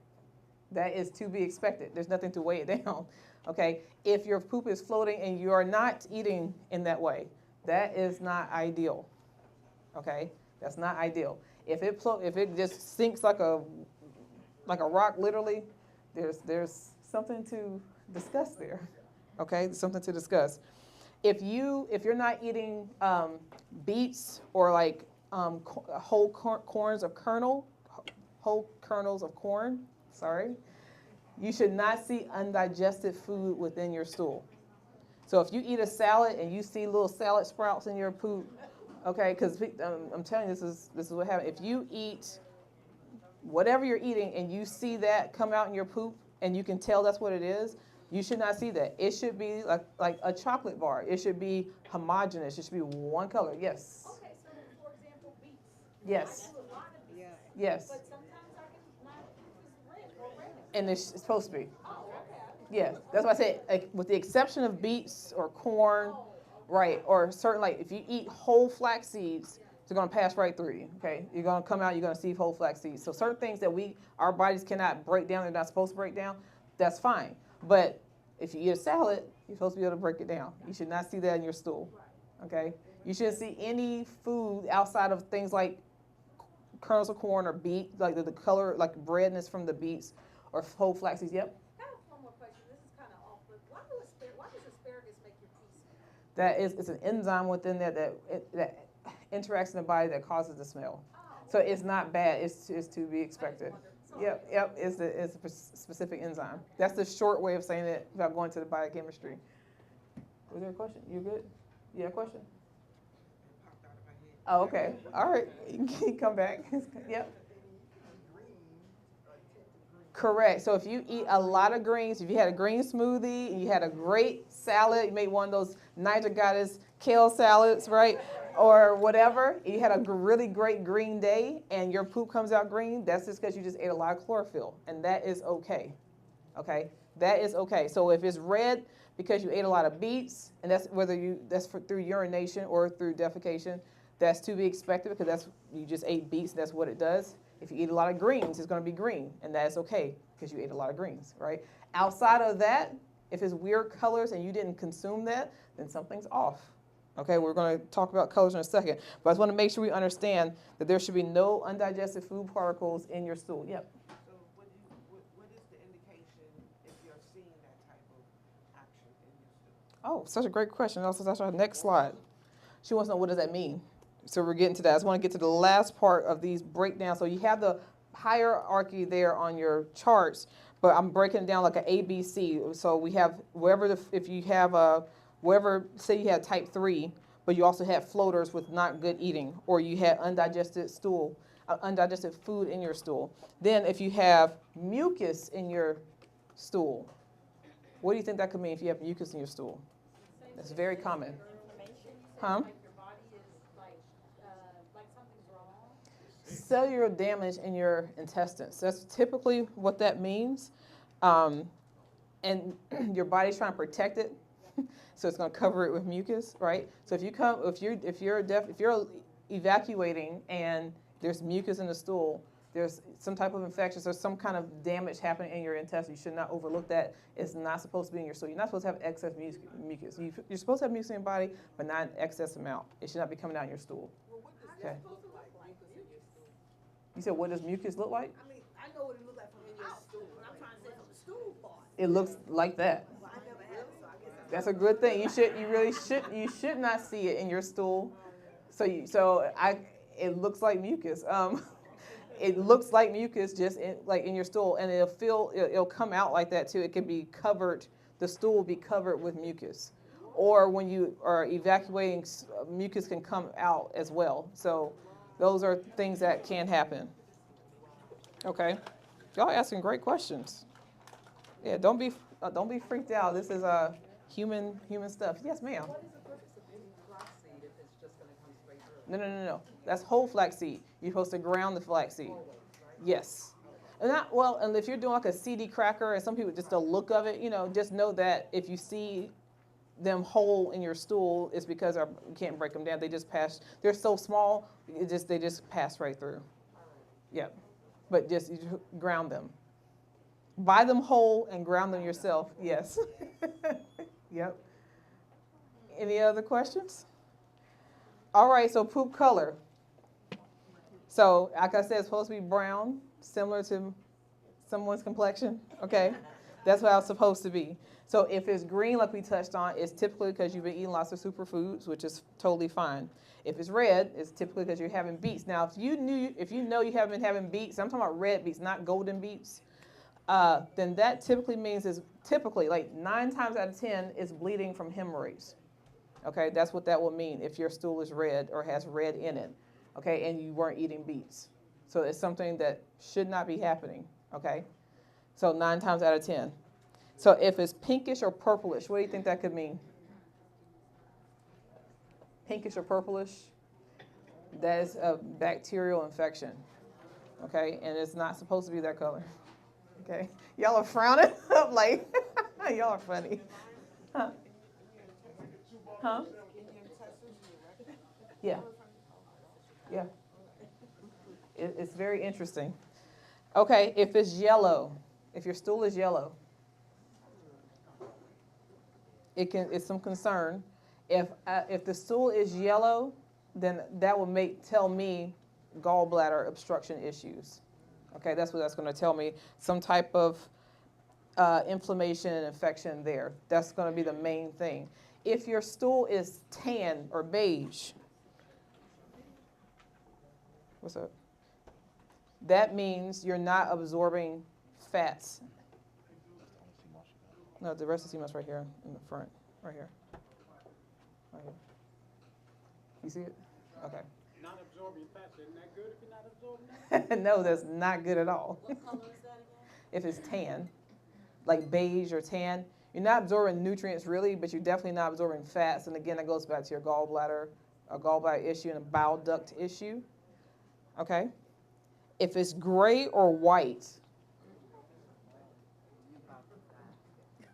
That is to be expected. There's nothing to weigh it down. Okay, if your poop is floating and you are not eating in that way, that is not ideal. Okay, that's not ideal. If it just sinks like a rock, literally, there's something to discuss there. Okay, there's something to discuss. If you're not eating beets or like whole kernels of corn. Sorry. You should not see undigested food within your stool. So if you eat a salad and you see little salad sprouts in your poop, okay, because I'm telling you, this is what happens. If you eat whatever you're eating and you see that come out in your poop and you can tell that's what it is, You should not see that. It should be like a chocolate bar. It should be homogeneous. It should be one color. Yes. Okay, so for example, beets. Yes. I do a lot of beets. Yeah. Yes. But sometimes I can not red or red. And it's supposed to be. Oh, okay. Yeah. That's why I said, like, with the exception of beets or corn, right, or certain, like, if you eat whole flax seeds, it's going to pass right through you, okay? You're going to come out, you're going to see whole flax seeds. So certain things that our bodies cannot break down, they're not supposed to break down, that's fine. But if you eat a salad, you're supposed to be able to break it down. You should not see that in your stool, okay? You shouldn't see any food outside of things like kernels of corn or beet, like the color, like redness from the beets or whole flax seeds. Yep. I have one more question. This is kind of off, but why does asparagus make your pee smell? That is, it's an enzyme within there that interacts in the body that causes the smell. So it's not bad. It's to be expected. Yep. It's a specific enzyme. That's the short way of saying it without going to the biochemistry. Was there a question? You good? You have a question? It popped out of my head. Oh, okay. All right. You can come back. Yep. Correct. So if you eat a lot of greens, if you had a green smoothie and you had a great salad, you made one of those Naija Goddess kale salads, right? Or whatever, you had a really great green day and your poop comes out green, that's just because you just ate a lot of chlorophyll. And that is okay. Okay? That is okay. So if it's red because you ate a lot of beets, and that's through urination or through defecation, that's to be expected because you just ate beets, and that's what it does. If you eat a lot of greens, it's going to be green, and that's okay because you ate a lot of greens, right? Outside of that, if it's weird colors and you didn't consume that, then something's off. Okay, we're going to talk about colors in a second, but I just want to make sure we understand that there should be no undigested food particles in your stool. Yep. So what is the indication if you're seeing that type of action in your stool? Oh, such a great question. Also, that's our next slide. She wants to know, what does that mean? So we're getting to that. I just want to get to the last part of these breakdowns. So you have the hierarchy there on your charts, but I'm breaking it down like an A, B, C. So we have if you have say you had type 3, but you also had floaters with not good eating, or you had undigested food in your stool. Then if you have mucus in your stool, what do you think that could mean if you have mucus in your stool? That's very common. Huh? Like your body is like something's wrong. Cellular damage in your intestines. That's typically what that means. And your body's trying to protect it. So it's going to cover it with mucus, right? So if you're evacuating and there's mucus in the stool, there's some type of infection, there's some kind of damage happening in your intestines. You should not overlook that. It's not supposed to be in your stool. You're not supposed to have excess mucus. You're supposed to have mucus in your body, but not an excess amount. It should not be coming out in your stool. Well, what does Okay. that supposed to look like, mucus in your stool? You said, what does mucus look like? I mean, I know what it looks like from your stool, but I'm trying to say from the stool part. It looks like that. Well, I never had it, so I guess That's a good thing. You should not see it in your stool. It looks like mucus. It looks like mucus just in your stool, and it'll come out like that too. It can be covered. The stool will be covered with mucus, or when you are evacuating, mucus can come out as well. So those are things that can happen. Okay, y'all asking great questions. Yeah, don't be freaked out. This is human stuff. Yes, ma'am. What is the purpose of using flaxseed if it's just going to come straight through? No. That's whole flaxseed. You're supposed to ground the flaxseed. Yes. And if you're doing like a CD cracker, and some people just the look of it, just know that if you see them whole in your stool, it's because you can't break them down. They just pass. They're so small, they just pass right through. Yep. But just you ground them. Buy them whole and ground them yourself. Yes. Yep. Any other questions? All right, so poop color. So, like I said, it's supposed to be brown, similar to someone's complexion, okay? That's what it's supposed to be. So if it's green, like we touched on, it's typically because you've been eating lots of superfoods, which is totally fine. If it's red, it's typically because you're having beets. Now, if you know you haven't been having beets, I'm talking about red beets, not golden beets, then that typically means like 9 times out of 10 is bleeding from hemorrhoids. Okay, that's what that will mean if your stool is red or has red in it, okay, and you weren't eating beets. So it's something that should not be happening, okay? So 9 times out of 10. So if it's pinkish or purplish, what do you think that could mean? Pinkish or purplish? That is a bacterial infection. Okay, and it's not supposed to be that color. Okay, y'all are frowning up like y'all are funny. Huh? Huh? Yeah. Yeah. It's very interesting. Okay, if it's yellow, if your stool is yellow, it's some concern. If the stool is yellow, then that will tell me gallbladder obstruction issues. Okay, that's what that's going to tell me. Some type of inflammation and infection there. That's going to be the main thing. If your stool is tan or beige, what's up? That means you're not absorbing fats. No, the rest of the CMOS right here in the front, right here. Right here. You see it? Okay. Not absorbing fats, isn't that good if you're not absorbing that? No, that's not good at all. What color is that again? If it's tan, like beige or tan, you're not absorbing nutrients really, but you're definitely not absorbing fats. And again, that goes back to your gallbladder, a gallbladder issue and a bile duct issue. Okay? If it's gray or white,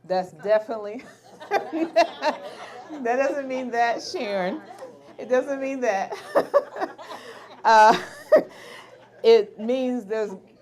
that's definitely, that doesn't mean that, Sharon. It doesn't mean that. It means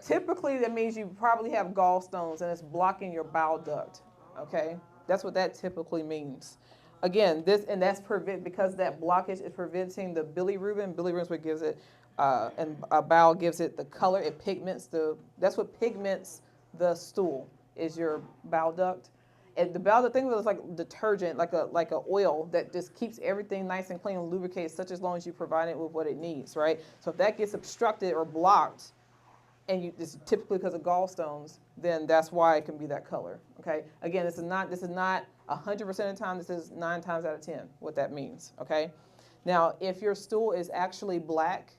typically that means you probably have gallstones and it's blocking your bile duct, okay? That's what that typically means. Again, that's because that blockage is preventing the bilirubin. Bilirubin is what gives it, and bile gives it the color. It pigments that's what pigments the stool, is your bile duct. And the bile duct, think of it as like detergent, like a oil that just keeps everything nice and clean and lubricates, such as long as you provide it with what it needs, right? So if that gets obstructed or blocked, and it's typically because of gallstones, then that's why it can be that color. Okay. Again, this is not 100% of the time. This is 9 times out of 10 what that means. Okay. Now, if your stool is actually black,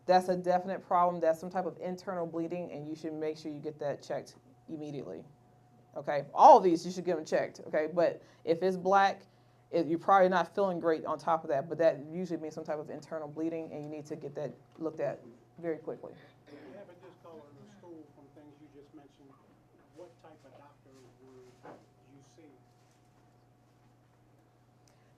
that's a definite problem. That's some type of internal bleeding, and you should make sure you get that checked immediately. Okay. All of these you should get them checked. Okay. But if it's black, you're probably not feeling great on top of that. But that usually means some type of internal bleeding, and you need to get that looked at very quickly. From things you just mentioned, what type of doctor would you see?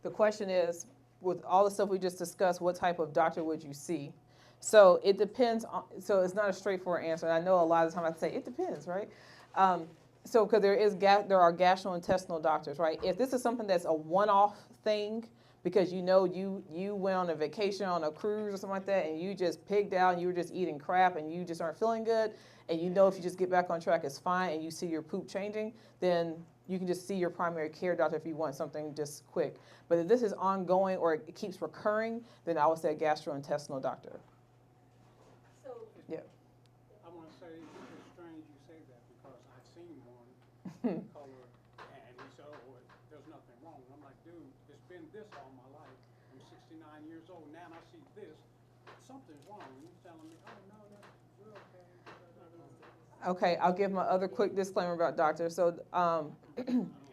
The question is, with all the stuff we just discussed, what type of doctor would you see? So it depends on, so it's not a straightforward answer. And I know a lot of the time I say, it depends, right? Because there are gastrointestinal doctors, right? If this is something that's a one-off thing, because you went on a vacation on a cruise or something like that, and you just pigged out and you were just eating crap and you just aren't feeling good, and if you just get back on track, it's fine, and you see your poop changing, then you can just see your primary care doctor if you want something just quick. But if this is ongoing or it keeps recurring, then I would say a gastrointestinal doctor. So, Yeah. I want to say it's strange you say that because I've seen one color and he said, oh, there's nothing wrong. And I'm like, dude, it's been this all my life. I'm 69 years old now and I see this. Something's wrong. And he's telling me, oh, no, we're okay. Okay, I'll give my other quick disclaimer about doctors. So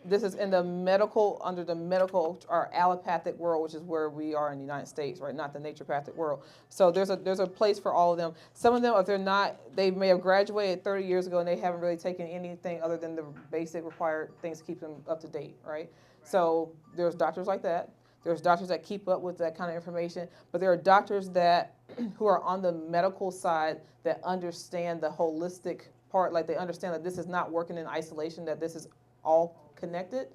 this is in under the medical or allopathic world, which is where we are in the United States, right? Not the naturopathic world. So there's a place for all of them. Some of them, if they're not, they may have graduated 30 years ago and they haven't really taken anything other than the basic required things to keep them up to date, right? So there's doctors like that. There's doctors that keep up with that kind of information, but there are doctors that who are on the medical side that understand the holistic part, like they understand that this is not working in isolation, that this is all connected.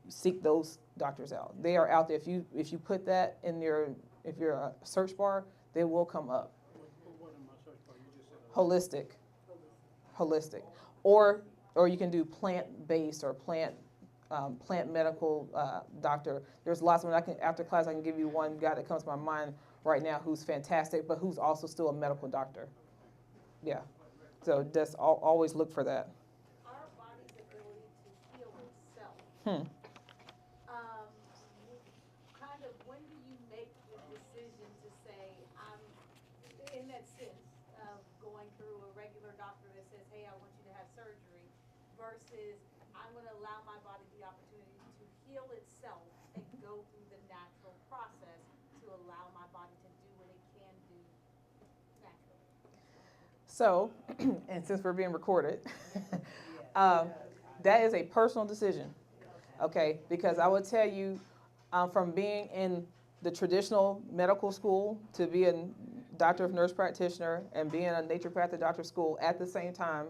Seek those doctors out. They are out there. If you put that in your search bar, they will come up. What in my search bar? You just said Holistic, or you can do plant-based or plant medical doctor. There's lots of them. After class, I can give you one guy that comes to my mind right now who's fantastic, but who's also still a medical doctor. Yeah. So just always look for that. our body's ability to heal itself. Kind of when do you make the decision to say, I'm in that sense of going through a regular doctor that says, hey, I want you to have surgery, versus I'm going allow my body the opportunity to heal itself and go through the natural process to allow my body to do what it can do naturally. So, and since we're being recorded, that is a personal decision, okay? Because I would tell you, from being in the traditional medical school to be a doctor of nurse practitioner and being a naturopathic doctor school at the same time,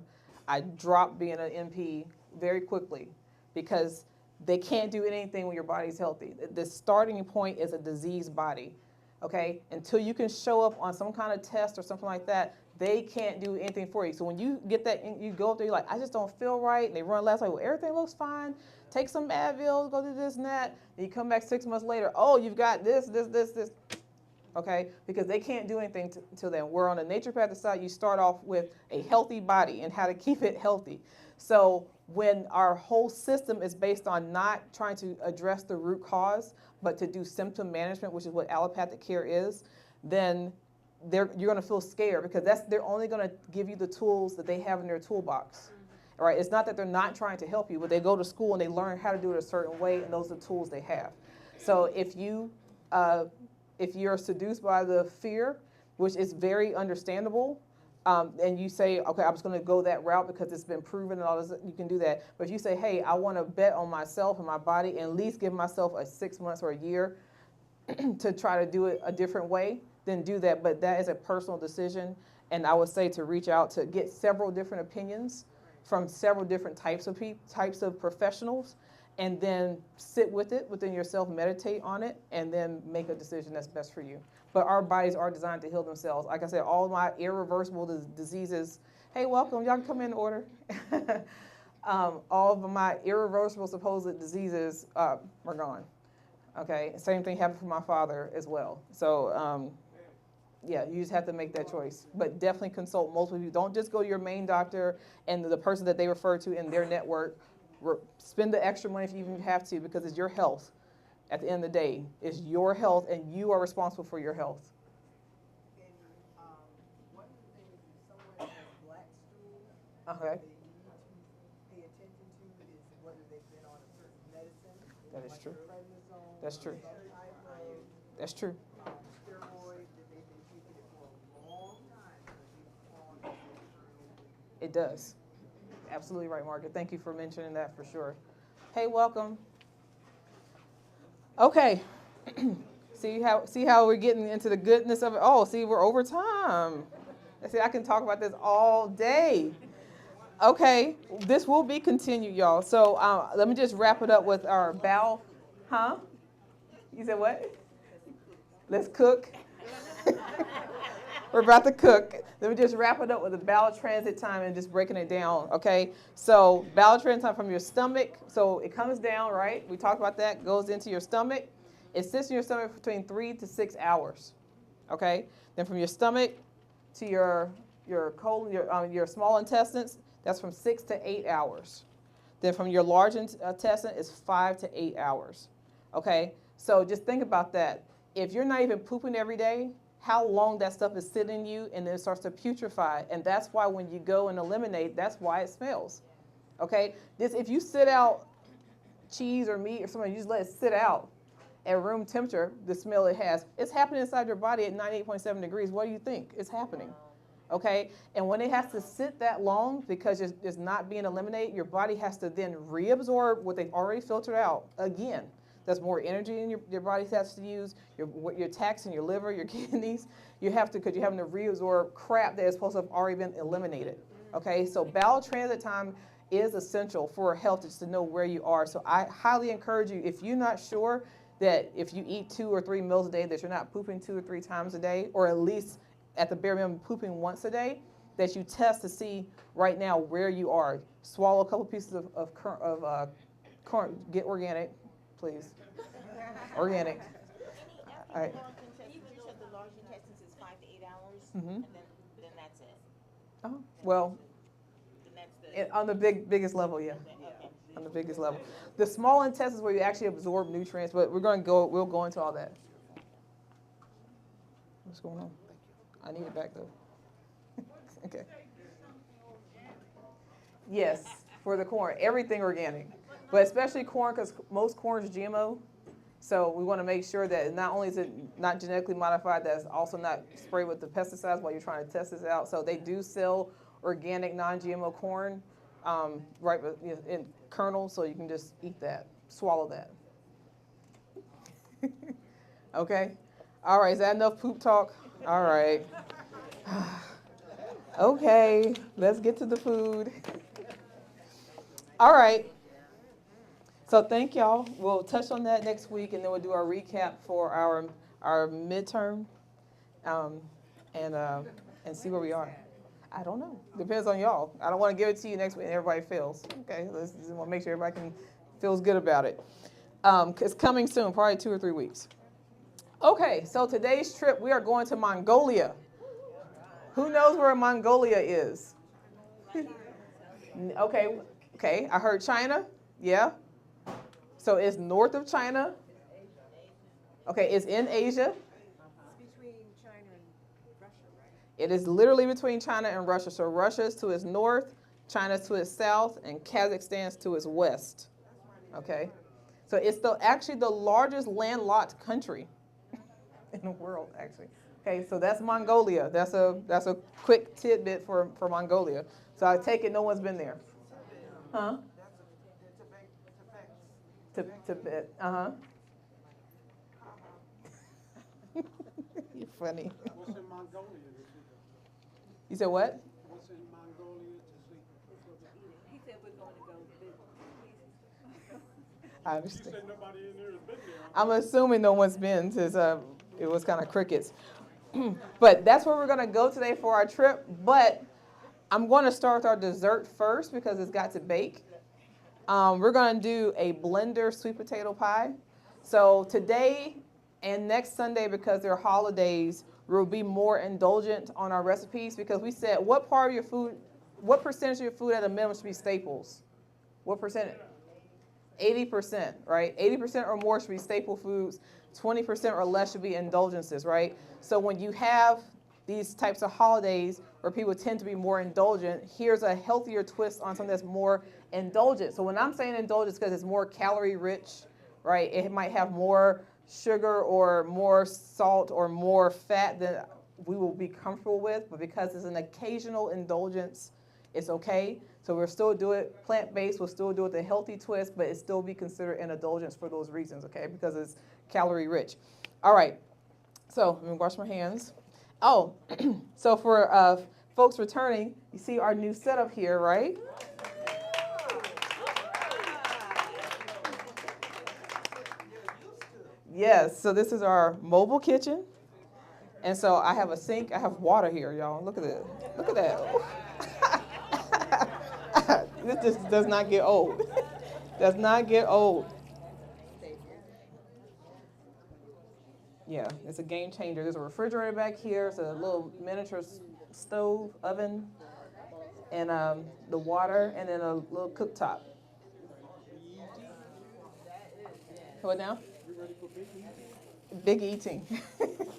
I dropped being an NP very quickly because they can't do anything when your body's healthy. The starting point is a diseased body, okay? Until you can show up on some kind of test or something like that, they can't do anything for you. So when you get that, you go up there, you're like, I just don't feel right. And they run labs like, well, everything looks fine. Take some Advil, go do this and that. And you come back 6 months later, oh, you've got this. Okay, because they can't do anything until then. Where on the naturopathic side, you start off with a healthy body and how to keep it healthy. So when our whole system is based on not trying to address the root cause, but to do symptom management, which is what allopathic care is, then you're going to feel scared because they're only going to give you the tools that they have in their toolbox. All right, it's not that they're not trying to help you, but they go to school and they learn how to do it a certain way, and those are the tools they have. So if you're seduced by the fear, which is very understandable, and you say, okay, I'm just going to go that route because it's been proven and all this, you can do that. But if you say, hey, I want to bet on myself and my body and at least give myself a 6 months or a year to try to do it a different way, then do that. But that is a personal decision. And I would say to reach out to get several different opinions from several different types of professionals, and then sit with it within yourself, meditate on it, and then make a decision that's best for you. But our bodies are designed to heal themselves. Like I said, all my irreversible diseases, hey, welcome, y'all can come in order. All of my irreversible supposed diseases are gone. Okay, same thing happened for my father as well. So yeah, you just have to make that choice. But definitely consult multiple people. Don't just go to your main doctor and the person that they refer to in their network. Spend the extra money if you even have to, because it's your health. At the end of the day, it's your health, and you are responsible for your health. And one of the things, if someone has black stool, Okay. they need to pay attention to is whether they've been on a certain medicine. That is like true. prednisone, That's true. some type of, That's true. steroid that they've been taking it for a long time, so they've caused external. It does. Absolutely right, Margaret. Thank you for mentioning that for sure. Hey, welcome. Okay. See how we're getting into the goodness of it. Oh, see, we're over time. See, I can talk about this all day. Okay, this will be continued, y'all. So let me just wrap it up with our bow. Huh? You said what? Let's cook. We're about to cook. Let me just wrap it up with the bowel transit time and just breaking it down, okay? So bowel transit time from your stomach. So it comes down, right? We talked about that. Goes into your stomach. It sits in your stomach between 3 to 6 hours, okay? Then from your stomach to your colon, your small intestines, that's from 6 to 8 hours. Then from your large intestine is 5 to 8 hours, okay? So just think about that. If you're not even pooping every day, how long that stuff is sitting in you, and then it starts to putrefy. And that's why when you go and eliminate, that's why it smells. Okay? If you sit out cheese or meat or something, you just let it sit out at room temperature, the smell it has, it's happening inside your body at 98.7 degrees. What do you think is happening? Okay? And when it has to sit that long because it's not being eliminated, your body has to then reabsorb what they've already filtered out again. That's more energy in your body has to use. You're taxing your liver, your kidneys. You have to, because you're having to reabsorb crap that is supposed to have already been eliminated. Okay, so bowel transit time is essential for health, just to know where you are. So I highly encourage you, if you're not sure that if you eat 2 or 3 meals a day, that you're not pooping 2 or 3 times a day, or at least at the bare minimum pooping once a day, that you test to see right now where you are. Swallow a couple pieces of corn, get organic. Please. Organic. All right. You said the large intestines is 5 to 8 hours, Mm-hmm. and then that's it. Oh, well, Then that's the. on the biggest level, yeah. Okay. On the biggest level. The small intestines where you actually absorb nutrients, but we'll go into all that. What's going on? I need it back though. Okay. Yes, for the corn, everything organic. But especially corn, because most corn is GMO. So we want to make sure that not only is it not genetically modified, that's also not sprayed with the pesticides while you're trying to test this out. So they do sell organic non-GMO corn, right in kernels, so you can just eat that, swallow that. Okay? All right, is that enough poop talk? All right. Okay, let's get to the food. All right. So thank y'all. We'll touch on that next week, and then we'll do our recap for our midterm, and see where we are. I don't know. Depends on y'all. I don't want to give it to you next week and everybody fails. Okay, let's just want to make sure everybody feels good about it. It's coming soon, probably 2 or 3 weeks. Okay, so today's trip, we are going to Mongolia. Who knows where Mongolia is? Okay. I heard China. Yeah. So it's north of China. Okay, it's in Asia. It's between China and Russia, right? It is literally between China and Russia. So Russia is to its north, China is to its south, and Kazakhstan is to its west. Okay? So it's actually the largest landlocked country in the world, actually. Okay, so that's Mongolia. That's a quick tidbit for Mongolia. So I take it no one's been there. Huh? Tibet. Uh-huh. You're funny. What's in Mongolia to see? You said what? What's in Mongolia to see? He said we're going to go visit. I She understand. said nobody in there has been there. I'm assuming no one's been since it was kind of crickets. But that's where we're going to go today for our trip. But I'm going to start with our dessert first because it's got to bake. We're going to do a blender sweet potato pie. So today and next Sunday, because they're holidays, we'll be more indulgent on our recipes because we said what percentage of your food at a minimum should be staples? What percentage? 80%, right? 80% or more should be staple foods. 20% or less should be indulgences, right? So when you have these types of holidays where people tend to be more indulgent, here's a healthier twist on something that's more indulgent. So when I'm saying indulgent, it's because it's more calorie rich, right? It might have more sugar or more salt or more fat than we will be comfortable with, but because it's an occasional indulgence, it's okay. So we'll still do it plant-based, we'll still do it the healthy twist, but it still be considered an indulgence for those reasons, okay? Because it's calorie rich. All right, so let me wash my hands. Oh, so for folks returning, you see our new setup here, right? Yes, so this is our mobile kitchen. And so I have a sink, I have water here, y'all. Look at it. Look at that. This just does not get old. Does not get old. Yeah, it's a game changer. There's a refrigerator back here. It's a little miniature stove, oven, and the water, and then a little cooktop. What now? You ready for big eating? Big eating.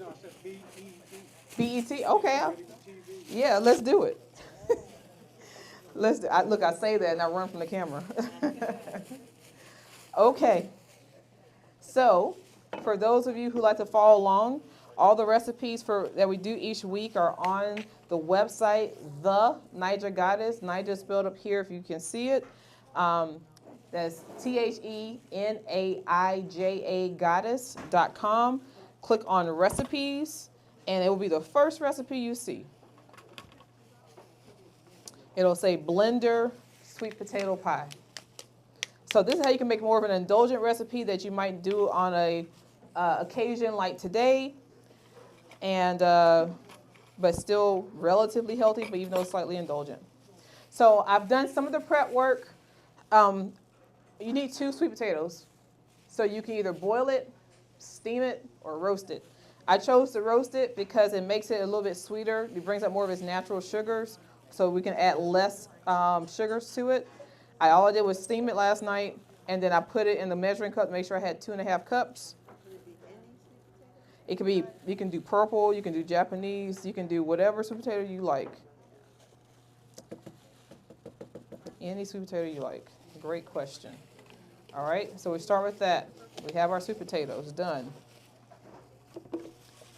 No, I said BET. BET? Okay. Ready for TV? Yeah, let's do it. Look, I say that and I run from the camera. Okay. So, for those of you who like to follow along, all the recipes that we do each week are on the website, the Naija Goddess. Naija is spelled up here if you can see it. That's TheNaija Goddess.com. Click on recipes, and it will be the first recipe you see. It'll say blender sweet potato pie. So this is how you can make more of an indulgent recipe that you might do on a occasion like today, and but still relatively healthy, but even though slightly indulgent. So I've done some of the prep work. You need 2 sweet potatoes. So you can either boil it, steam it, or roast it. I chose to roast it because it makes it a little bit sweeter. It brings up more of its natural sugars, so we can add less sugars to it. All I did was steam it last night, and then I put it in the measuring cup to make sure I had 2.5 cups. It could be, you can do purple, you can do Japanese, you can do whatever sweet potato you like. Any sweet potato you like. Great question. All right, so we start with that. We have our sweet potatoes done.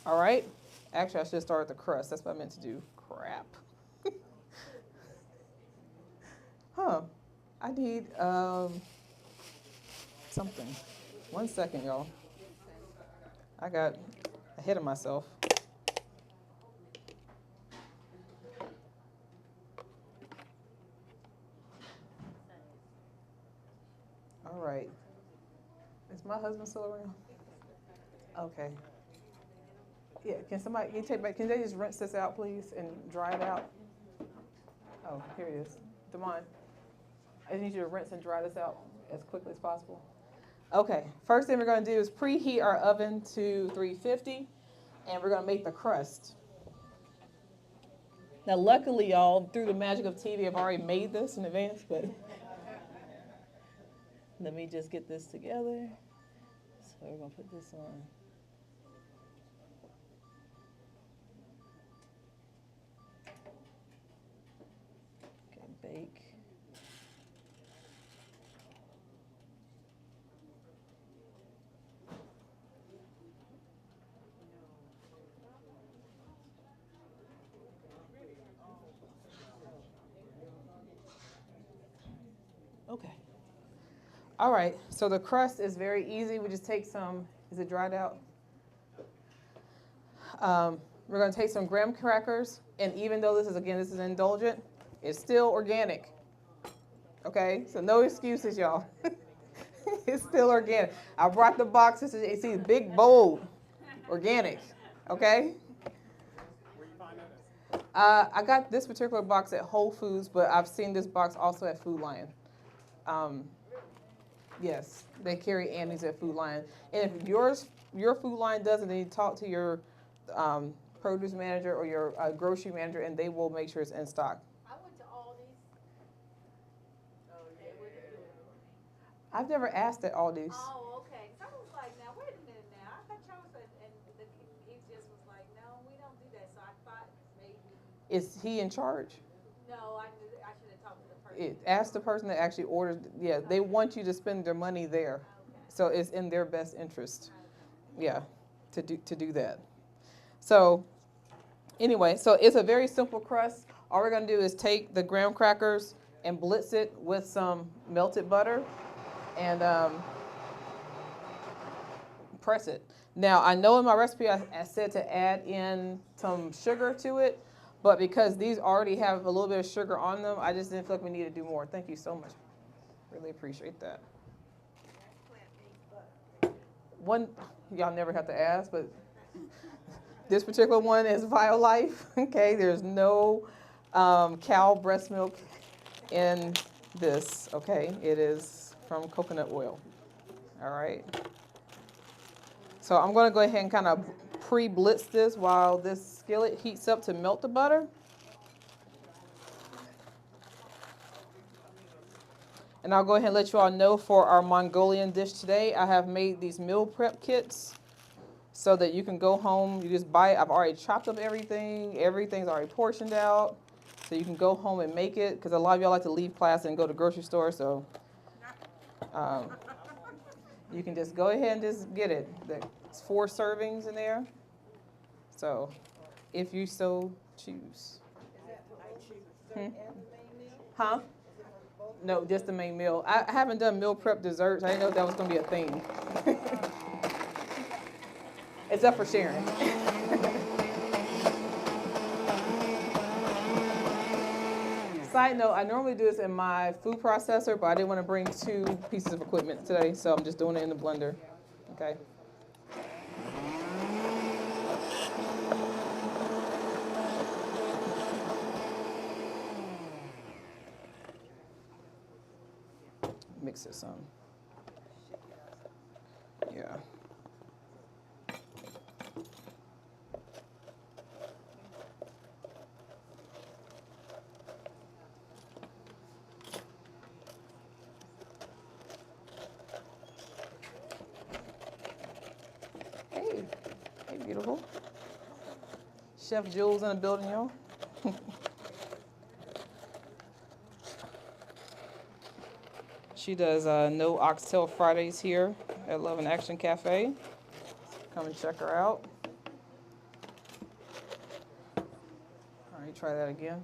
All right, actually I should start with the crust. That's what I meant to do. Crap. I need something. 1 second, y'all. I got ahead of myself. All right. Is my husband still around? Okay. Yeah, can they just rinse this out, please, and dry it out? Oh, here it is. Damon, I need you to rinse and dry this out as quickly as possible. Okay, first thing we're going to do is preheat our oven to 350, and we're going to make the crust. Now, luckily, y'all, through the magic of TV, I've already made this in advance, but let me just get this together. So we're going to put this on. Okay, bake. Okay. All right, so the crust is very easy. We just take some, is it dried out? We're going to take some graham crackers, and even though this is indulgent, it's still organic. Okay, so no excuses, y'all. It's still organic. I brought the boxes. You see, big, bold, organic. Okay. Where you find that at? I got this particular box at Whole Foods, but I've seen this box also at Food Lion. Yes, they carry Annie's at Food Lion. And if your Food Lion doesn't, then you talk to your produce manager or your grocery manager, and they will make sure it's in stock. I went to Aldi's. Oh, yeah. I've never asked at Aldi's. Oh, okay. So I was like, now, wait a minute now. I thought y'all was, and he just was like, no, we don't do that. So I thought maybe. Is he in charge? No, I should have talked to the person. Ask the person that actually orders. Yeah, they want you to spend their money there. Okay. So it's in their best interest. Yeah, to do that. So anyway, so it's a very simple crust. All we're going to do is take the graham crackers and blitz it with some melted butter and press it. Now, I know in my recipe I said to add in some sugar to it, but because these already have a little bit of sugar on them, I just didn't feel like we needed to do more. Thank you so much. Really appreciate that. One, y'all never have to ask, but this particular one is BioLife. Okay, there's no cow breast milk in this. Okay, it is from coconut oil. All right. So I'm going to go ahead and kind of pre-blitz this while this skillet heats up to melt the butter. And I'll go ahead and let you all know for our Mongolian dish today, I have made these meal prep kits so that you can go home, you just buy it. I've already chopped up everything. Everything's already portioned out. So you can go home and make it, because a lot of y'all like to leave class and go to the grocery store. So you can just go ahead and just get it. There's 4 servings in there. So if you so choose. Huh? No, just the main meal. I haven't done meal prep desserts. I didn't know if that was going to be a thing. Except for Sharon. Side note, I normally do this in my food processor, but I didn't want to bring 2 pieces of equipment today, so I'm just doing it in the blender. Okay. Mix it some. Yeah. Hey, beautiful. Chef Jules in the building, y'all. She does no oxtail Fridays here at Love and Action Cafe. Come and check her out. All right, try that again.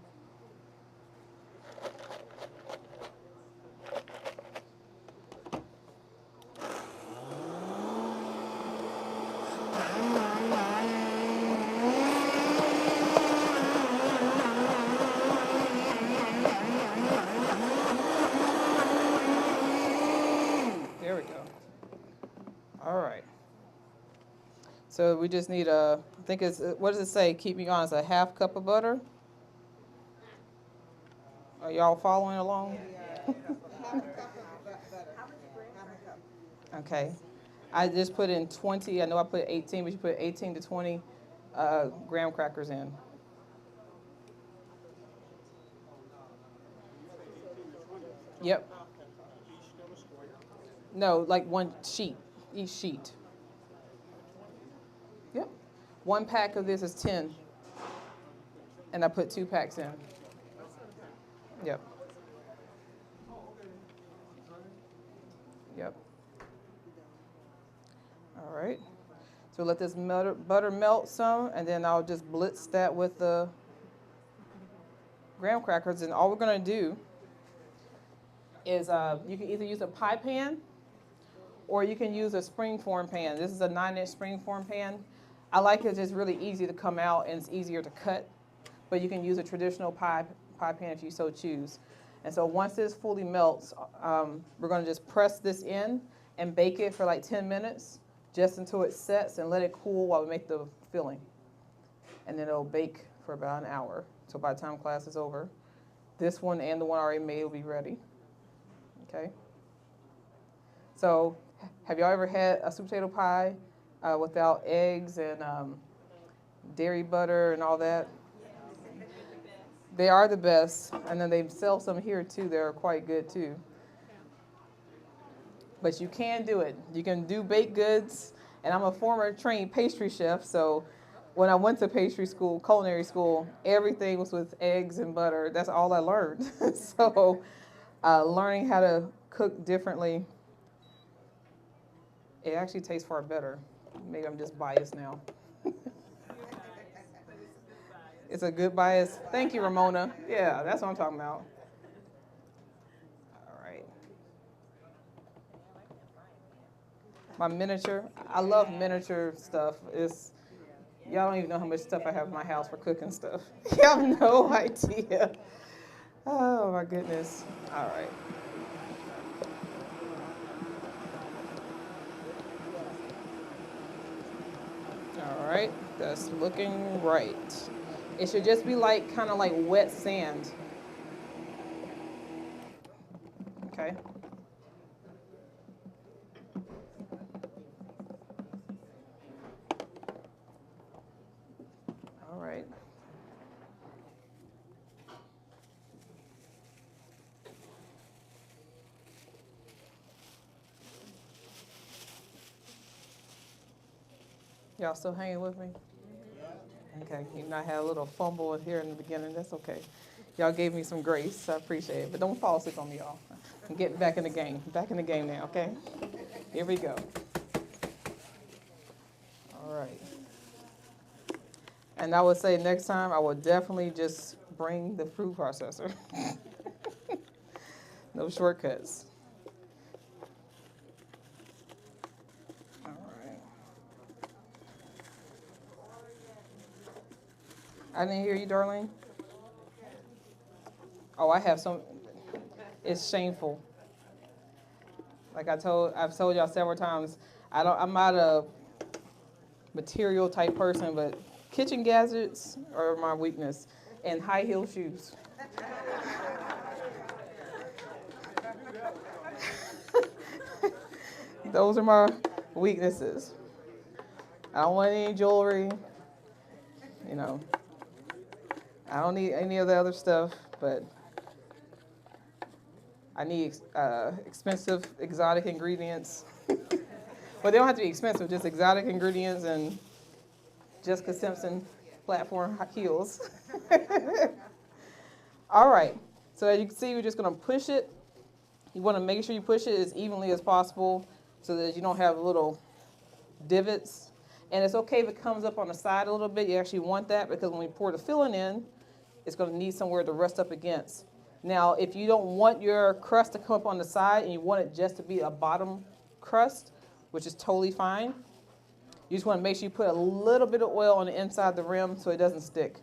There we go. All right. So we just need I think it's, what does it say? Keep me honest, a half cup of butter? Are y'all following along? Half a cup of butter. Half a cup. Okay. I just put in 20, I know I put 18, but you put 18 to 20 graham crackers in. Yep. No, like one sheet, each sheet. Yep. One pack of this is 10. And I put 2 packs in. Yep. Yep. All right. So let this butter melt some, and then I'll just blitz that with the graham crackers. And all we're going to do is you can either use a pie pan or you can use a springform pan. This is a 9-inch springform pan. I like it, it's just really easy to come out and it's easier to cut, but you can use a traditional pie pan if you so choose. And so once this fully melts, we're going to just press this in and bake it for like 10 minutes, just until it sets, and let it cool while we make the filling. And then it'll bake for about an hour. So by the time class is over, this one and the one I already made will be ready. Okay? So have y'all ever had a sweet potato pie without eggs and dairy butter and all that? They are the best, and then they sell some here too. They're quite good too. But you can do it. You can do baked goods, and I'm a former trained pastry chef, so when I went to pastry school, culinary school, everything was with eggs and butter. That's all I learned. So learning how to cook differently, it actually tastes far better. Maybe I'm just biased now. It's a good bias. Thank you, Ramona. Yeah, that's what I'm talking about. All right. My miniature. I love miniature stuff. Y'all don't even know how much stuff I have in my house for cooking stuff. Y'all have no idea. Oh, my goodness. All right. All right. That's looking right. It should just be like, kind of like wet sand. Okay. All right. Y'all still hanging with me? Okay, even though I had a little fumble here in the beginning, that's okay. Y'all gave me some grace, I appreciate it, but don't fall asleep on me, y'all. I'm getting back in the game now, okay? Here we go. All right. And I would say next time, I will definitely just bring the food processor. No shortcuts. I didn't hear you, Darlene. Oh, I have some. It's shameful. Like I've told y'all several times, I'm not a material type person, but kitchen gadgets are my weakness, and high heel shoes. Those are my weaknesses. I don't want any jewelry, I don't need any of the other stuff, but I need expensive, exotic ingredients. But they don't have to be expensive, just exotic ingredients and Jessica Simpson platform heels. All right, so as you can see, we're just gonna push it You want to make sure you push it as evenly as possible so that you don't have little divots. And it's okay if it comes up on the side a little bit. You actually want that because when we pour the filling in, it's going to need somewhere to rest up against. Now, if you don't want your crust to come up on the side and you want it just to be a bottom crust, which is totally fine, you just want to make sure you put a little bit of oil on the inside of the rim so it doesn't stick.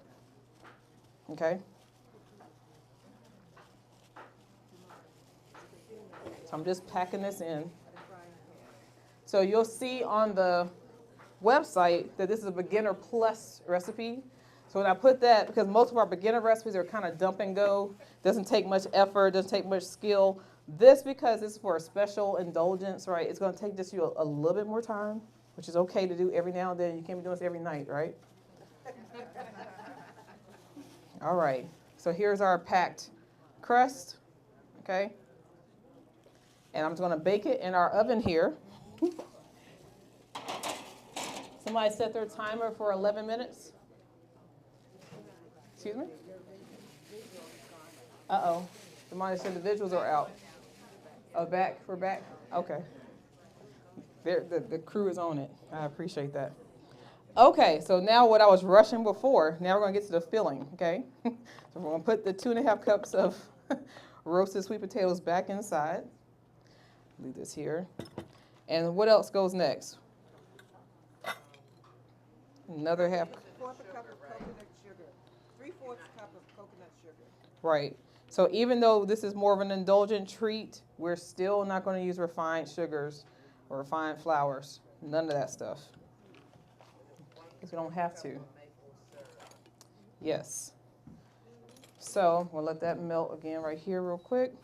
Okay? So I'm just packing this in. So you'll see on the website that this is a beginner plus recipe. So when I put that, because most of our beginner recipes are kind of dump and go, doesn't take much effort, doesn't take much skill. This, because this is for a special indulgence, right? It's going to take just you a little bit more time, which is okay to do every now and then. You can't be doing this every night, right? All right. So here's our packed crust, okay? And I'm just going to bake it in our oven here. Somebody set their timer for 11 minutes. Excuse me? Uh-oh. Somebody said the visuals are out. Oh, back? We're back? Okay. The crew is on it. I appreciate that. Okay, so now what I was rushing before, now we're going to get to the filling, okay? So we're going to put the 2.5 cups of roasted sweet potatoes back inside. Leave this here. And what else goes next? Another half. 1/4 cup of coconut sugar. 3/4 cup of coconut sugar. Right. So even though this is more of an indulgent treat, we're still not going to use refined sugars or refined flours. None of that stuff. Because we don't have to. Yes. So we'll let that melt again right here real quick.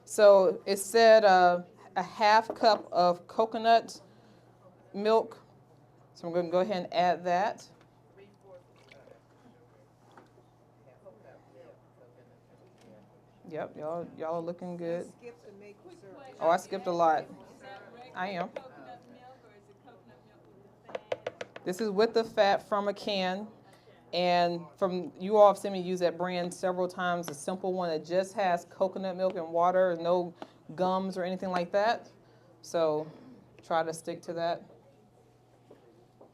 So it said a 1/2 cup of coconut milk. So I'm going to go ahead and add that. Yep, y'all are looking good. Skip the maple syrup. Oh, I skipped a lot. I am. This is with the fat from a can. And from you all have seen me use that brand several times, a simple one that just has coconut milk and water, no gums or anything like that. So try to stick to that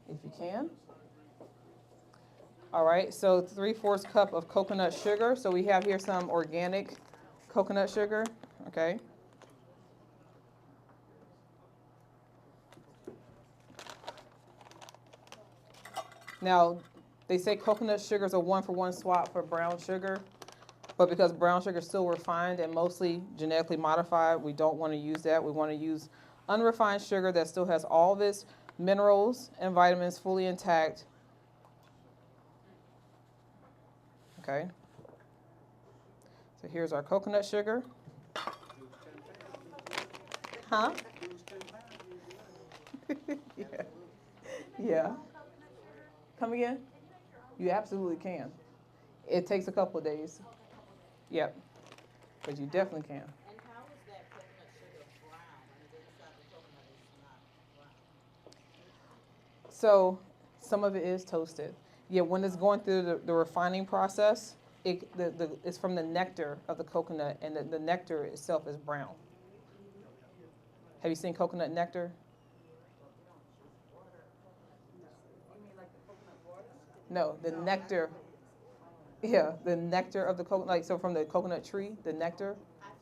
if you can. All right, so 3/4 cup of coconut sugar. So we have here some organic coconut sugar, okay? Now, they say coconut sugar is a 1-for-1 swap for brown sugar, but because brown sugar is still refined and mostly genetically modified, we don't want to use that. We want to use unrefined sugar that still has all of its minerals and vitamins fully intact. Okay. So here's our coconut sugar. Huh? Yeah. Yeah. Come again? You absolutely can. It takes a couple of days. Yep. But you definitely can. And how is that coconut sugar brown? I mean, the inside of the coconut is not brown. So some of it is toasted. Yeah, when it's going through the refining process, it's from the nectar of the coconut, and the nectar itself is brown. Have you seen coconut nectar? No, the nectar. Yeah, the nectar of the coconut, like so from the coconut tree, the nectar. I mean,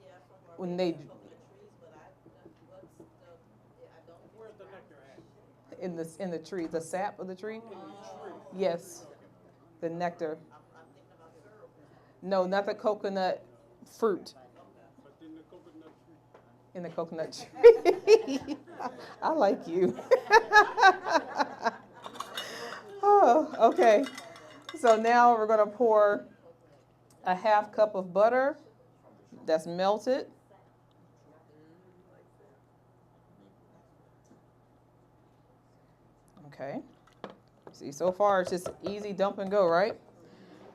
yeah, from When they coconut trees, but I don't. Where's the nectar at? in the tree, the sap of the tree. Yes, the nectar. I'm thinking about syrup. No, not the coconut fruit. But in the coconut tree. In the coconut tree. I like you. Oh, okay. So now we're going to pour a 1/2 cup of butter that's melted. Okay. See, so far it's just easy dump and go, right?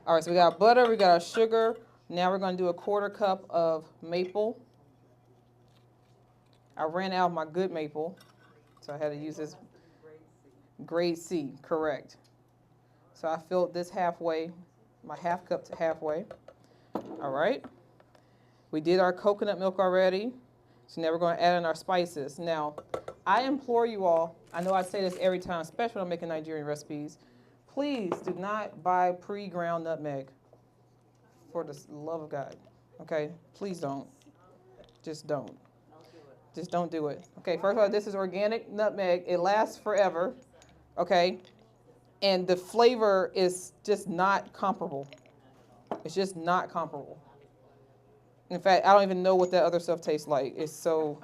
All right, so we got butter, we got our sugar. Now we're going to do a 1/4 cup of maple. I ran out of my good maple, so I had to use this grade C, correct. So I filled this halfway, my 1/2 cup to halfway. All right. We did our coconut milk already. So now we're going to add in our spices. Now, I implore you all, I know I say this every time, especially when I'm making Nigerian recipes, please do not buy pre-ground nutmeg, for the love of God. Okay? Please don't. Just don't. Just don't do it. Okay, first of all, this is organic nutmeg. It lasts forever. Okay? And the flavor is just not comparable. It's just not comparable. In fact, I don't even know what that other stuff tastes like. It's so,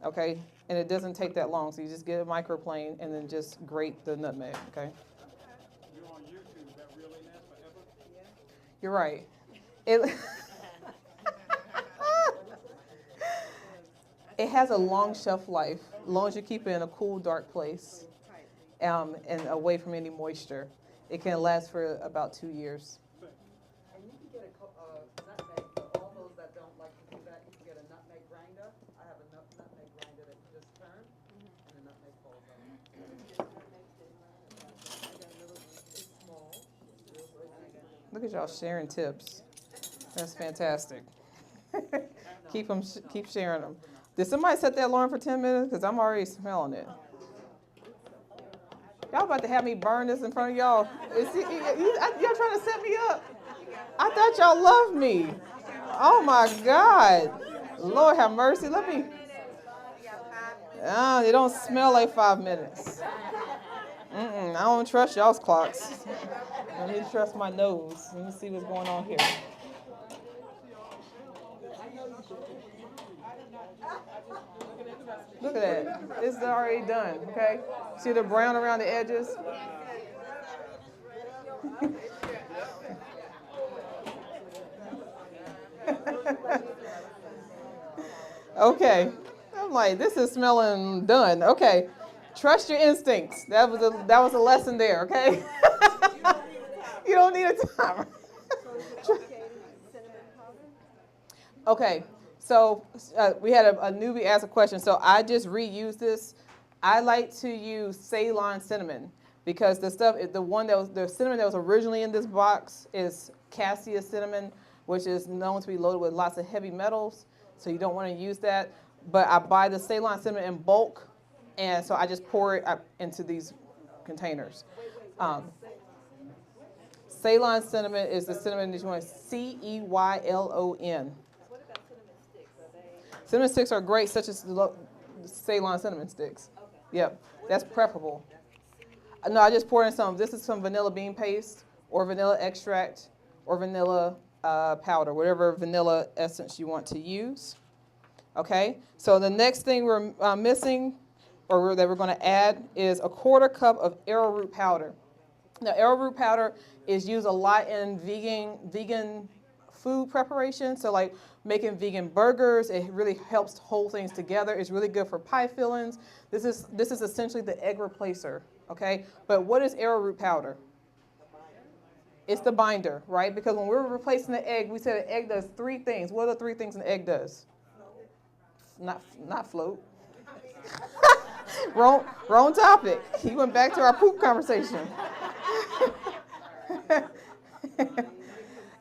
okay? And it doesn't take that long. So you just get a microplane and then just grate the nutmeg, okay? You on YouTube, that really lasts forever? You're right. It, it has a long shelf life, as long as you keep it in a cool, dark place and away from any moisture. It can last for about 2 years. And you can get a nutmeg, for all those that don't like to do that, you can get a nutmeg grinder. I have a nutmeg grinder that you just turn, and the nutmeg falls out. It's small. Look at y'all sharing tips. That's fantastic. Keep sharing them. Did somebody set that alarm for 10 minutes? Because I'm already smelling it. Y'all about to have me burn this in front of y'all. Y'all trying to set me up? I thought y'all loved me. Oh my God. Lord have mercy. Let me. It don't smell like 5 minutes. I don't trust y'all's clocks. I need to trust my nose. Let me see what's going on here. Look at that. It's already done, okay? See the brown around the edges? Okay. I'm like, this is smelling done. Okay. Trust your instincts. That was a lesson there, okay? You don't need a timer. Okay. So we had a newbie ask a question. So I just reused this. I like to use Ceylon cinnamon because the cinnamon that was originally in this box is cassia cinnamon, which is known to be loaded with lots of heavy metals. So you don't want to use that. But I buy the Ceylon cinnamon in bulk, and so I just pour it into these containers. Ceylon cinnamon is the cinnamon that you want. Ceylon. Cinnamon sticks are great, such as the Ceylon cinnamon sticks. Okay. Yep, that's preferable. No, I just poured in some. This is some vanilla bean paste, or vanilla extract, or vanilla powder, whatever vanilla essence you want to use. Okay, so the next thing we're missing, or that we're going to add, is a 1/4 cup of arrowroot powder. Now, arrowroot powder is used a lot in vegan food preparation. So like making vegan burgers, it really helps hold things together. It's really good for pie fillings. This is essentially the egg replacer, okay? But what is arrowroot powder? It's the binder, right? Because when we're replacing the egg, we said an egg does 3 things. What are the 3 things an egg does? Not float. wrong topic. He went back to our poop conversation.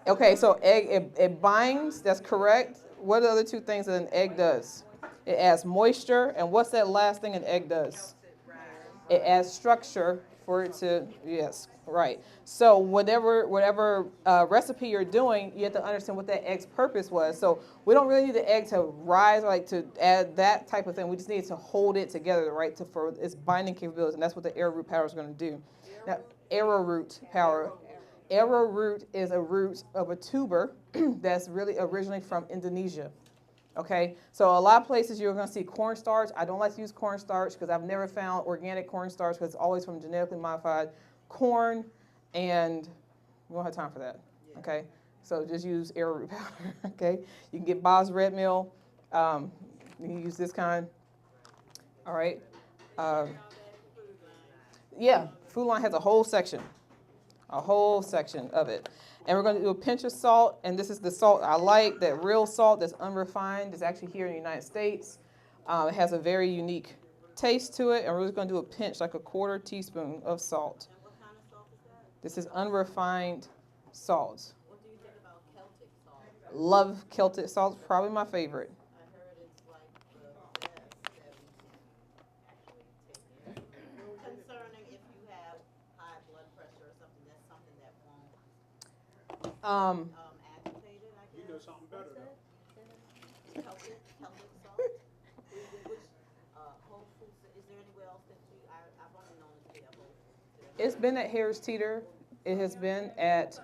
Okay, so egg, it binds, that's correct. What are the other 2 things that an egg does? It adds moisture, and what's that last thing an egg does? It adds structure for it to, yes, right. So whatever recipe you're doing, you have to understand what that egg's purpose was. So we don't really need the egg to rise, or like to add that type of thing. We just need to hold it together, right, for its binding capabilities, and that's what the arrowroot powder is going to do. Now, arrowroot powder. Arrowroot is a root of a tuber that's really originally from Indonesia. Okay, so a lot of places you're going to see cornstarch. I don't like to use cornstarch because I've never found organic cornstarch because it's always from genetically modified corn, and we don't have time for that. Okay, so just use arrowroot powder. Okay, you can get Bob's Red Mill. You can use this kind. All right. Yeah, Food Line has a whole section of it. And we're going to do a pinch of salt, and this is the salt I like, that real salt that's unrefined. It's actually here in the United States. It has a very unique taste to it, and we're just going to do a pinch, like a 1/4 teaspoon of salt. And what kind of salt is that? This is unrefined salt. What do you think about Celtic Love Celtic salt, probably my favorite. I heard it's like the best that we can actually take care of. Concerning if you have high blood pressure or something, that's something that won't agitate it, I You guess. know something better though. Celtic salt. Which Whole Foods, is there anywhere else that I've only known it to be a Whole Foods. It's been at Harris Teeter. It has been at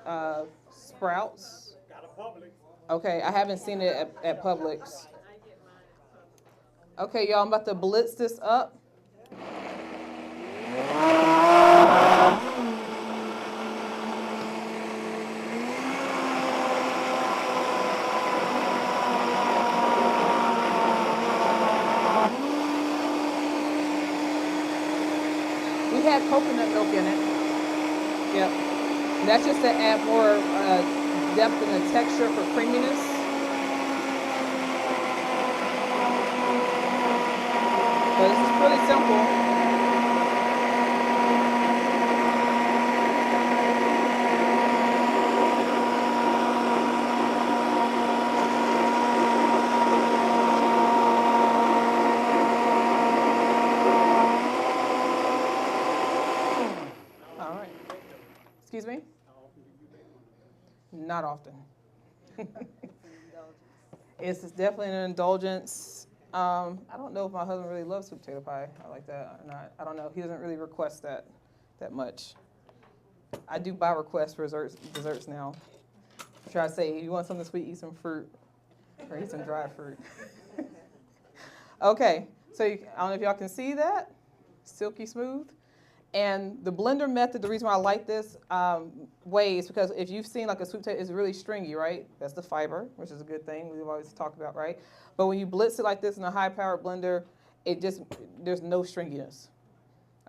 Sprouts. Got a public. Okay, I haven't seen it at Publix. Okay, y'all, I'm about to blitz this up. We had coconut milk in it. Yep. And that's just to add more depth in the texture for creaminess. But this is pretty simple. All right. Excuse me? Not often. It's definitely an indulgence. I don't know if my husband really loves sweet potato pie. I like that or not. I don't know. He doesn't really request that much. I do buy requests for desserts now. I try to say, you want something sweet, eat some fruit, or eat some dried fruit. Okay, so I don't know if y'all can see that. Silky smooth. And the blender method, the reason why I like this way is because if you've seen like a sweet potato, it's really stringy, right? That's the fiber, which is a good thing we've always talked about, right? But when you blitz it like this in a high-powered blender, there's no stringiness,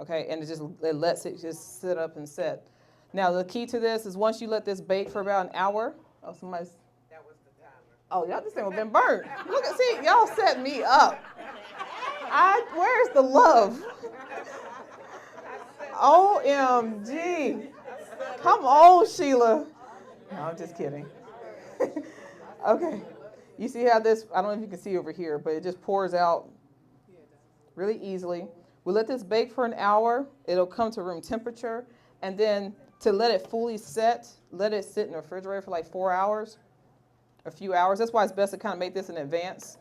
okay? And it lets it just sit up and set. Now, the key to this is once you let this bake for about an hour. Oh, somebody's. That was the timer. Oh, y'all just ain't been burnt. Look at, see, y'all set me up. Where's the love? OMG. Come on, Sheila. No, I'm just kidding. Okay. You see how this, I don't know if you can see over here, but it just pours out really easily. We let this bake for an hour. It'll come to room temperature. And then to let it fully set, let it sit in the refrigerator for like 4 hours, a few hours. That's why it's best to kind of make this in advance.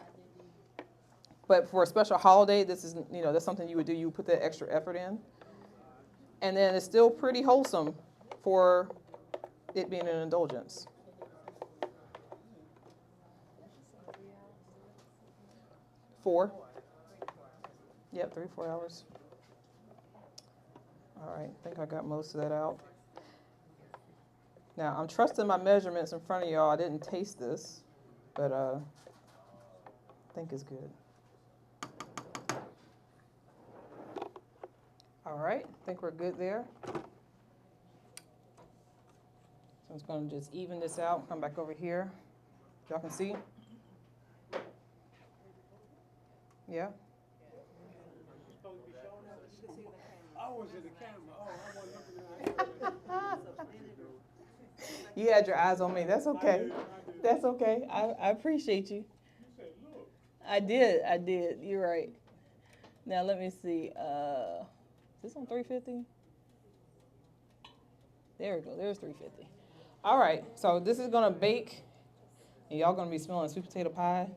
But for a special holiday, this is, that's something you would do. You would put that extra effort in. And then it's still pretty wholesome for it being an indulgence. Four. Yep, 3-4 hours. All right, I think I got most of that out. Now, I'm trusting my measurements in front of y'all. I didn't taste this, but I think it's good. All right, I think we're good there. So I'm just going to just even this out, come back over here. Y'all can see? Yeah? Oh, was it the camera? Oh, I wasn't looking at it. You had your eyes on me. That's okay. That's okay. I appreciate you. You said, look. I did. You're right. Now let me see. Is this on 350? There we go. There's 350. All right. So this is gonna bake, and y'all gonna be smelling sweet potato pie.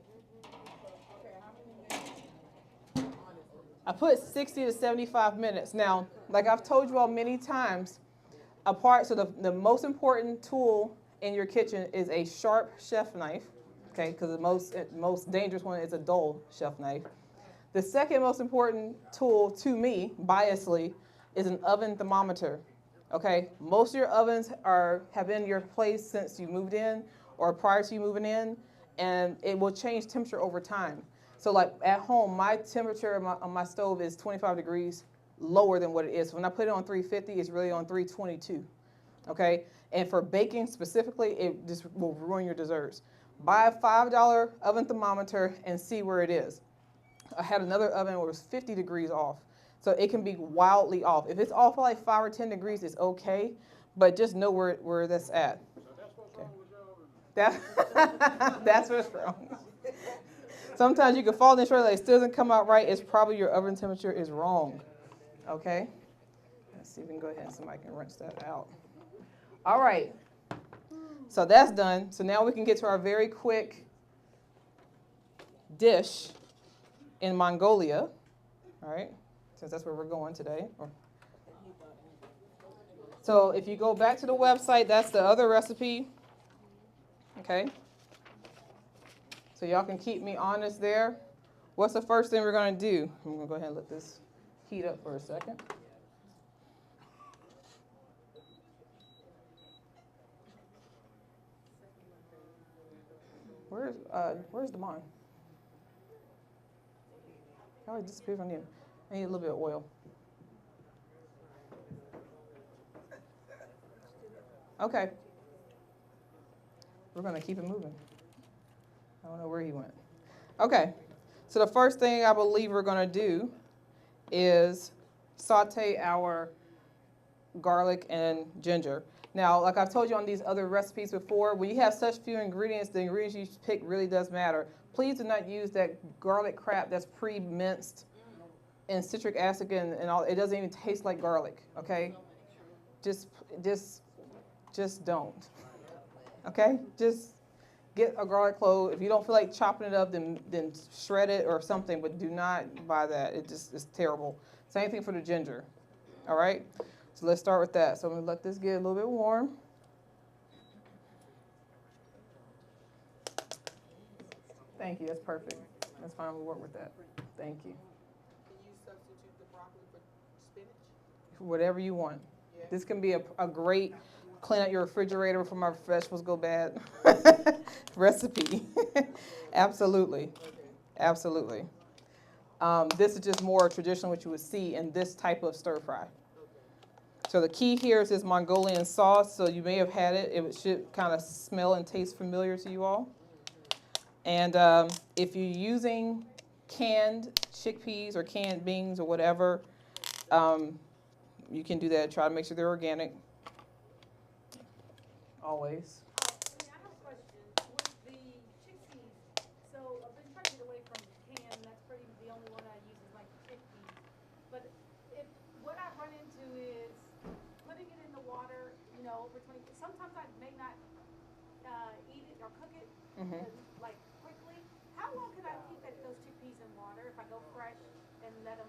I put 60 to 75 minutes. Now, like I've told you all many times, so the most important tool in your kitchen is a sharp chef knife, okay? Because the most dangerous one is a dull chef knife. The second most important tool to me, biasly, is an oven thermometer, okay? Most of your ovens have been in your place since you moved in or prior to you moving in, and it will change temperature over time. So like at home, my temperature on my stove is 25 degrees lower than what it is. When I put it on 350, it's really on 322, okay? And for baking specifically, it just will ruin your desserts. Buy a $5 oven thermometer and see where it is. I had another oven where it was 50 degrees off. So it can be wildly off. If it's off by like 5 or 10 degrees, it's okay, but just know where that's at. So that's what's wrong with your oven? That's what's wrong. Sometimes you can fall in the short like it still doesn't come out right. It's probably your oven temperature is wrong. Okay? Let's see if we can go ahead and somebody can rinse that out. All right. So that's done. So now we can get to our very quick dish in Mongolia. All right? Since that's where we're going today. So if you go back to the website, that's the other recipe. Okay? So y'all can keep me honest there. What's the first thing we're going to do? I'm going to go ahead and let this heat up for a second. Where's Damon? Oh, it disappeared from you. I need a little bit of oil. Okay. We're going to keep it moving. I don't know where he went. Okay. So the first thing I believe we're going to do is saute our garlic and ginger. Now, like I've told you on these other recipes before, when you have such few ingredients, the ingredients you pick really does matter. Please do not use that garlic crap that's pre-minced and citric acid and all. It doesn't even taste like garlic, okay? Just don't, okay? Just get a garlic clove. If you don't feel like chopping it up, then shred it or something, but do not buy that. It's terrible. Same thing for the ginger, all right? So let's start with that. So I'm going to let this get a little bit warm. Thank you. That's perfect. That's fine. We'll work with that. Thank you. Can you substitute the broccoli for spinach? Whatever you want. Yeah. This can be a great clean out your refrigerator before my vegetables go bad recipe. Absolutely. Absolutely. This is just more traditional what you would see in this type of stir fry. So the key here is this Mongolian sauce. So you may have had it. It should kind of smell and taste familiar to you all. And if you're using canned chickpeas or canned beans or whatever, you can do that. Try to make sure they're organic. Always. I have a question. With the chickpeas, so I've been trying to get away from canned. That's pretty the only one I use is like chickpeas. But what I run into is putting it in the water, over 20. Sometimes I may not eat it or cook it like quickly. How long can I keep those chickpeas in water if I go fresh and let them?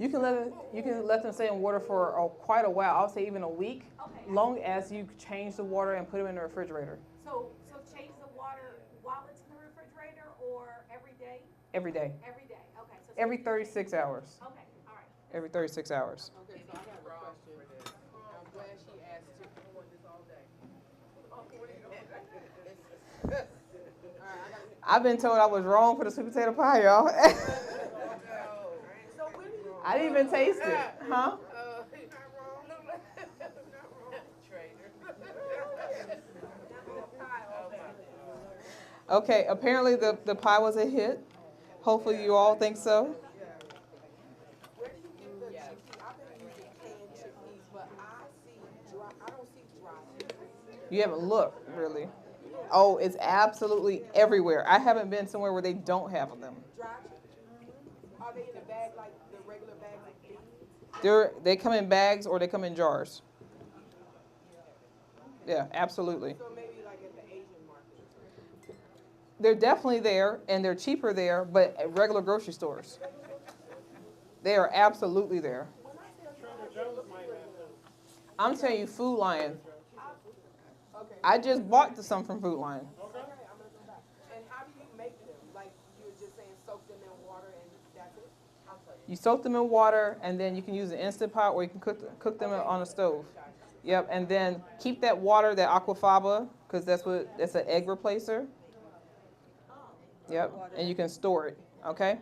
You can let them stay in water for quite a while. I'll say even a week, Okay. long as you change the water and put them in the refrigerator. So change the water while it's in the refrigerator or every day? Every day. Every day. Okay. So Every 36 hours. Okay. All right. Every 36 hours. Okay, so I got a question. I'm glad she asked you. I want this all day. I've been told I was wrong for the sweet potato pie, y'all. I didn't even taste it, huh? Okay, apparently the pie was a hit. Hopefully you all think so. Where do you get the chickpeas? I've been using canned chickpeas, but I don't see dry chickpeas. You haven't looked, really. Oh, it's absolutely everywhere. I haven't been somewhere where they don't have them. Dry chickpeas? Are they in a bag like the regular bags of beans? They come in bags or they come in jars. Yeah, absolutely. So maybe like at the Asian market. They're definitely there, and they're cheaper there, but at regular grocery stores. They are absolutely there. I'm telling you, Food Lion. I just bought some from Food Lion. Okay, I'm gonna come back. And how do you make them? Like you were just saying, soak them in water and that's it? I'll tell you. You soak them in water, and then you can use an Instant Pot, or you can cook them on a stove. Yep, and then keep that water, that aquafaba, because that's an egg replacer. Yep, and you can store it. Okay.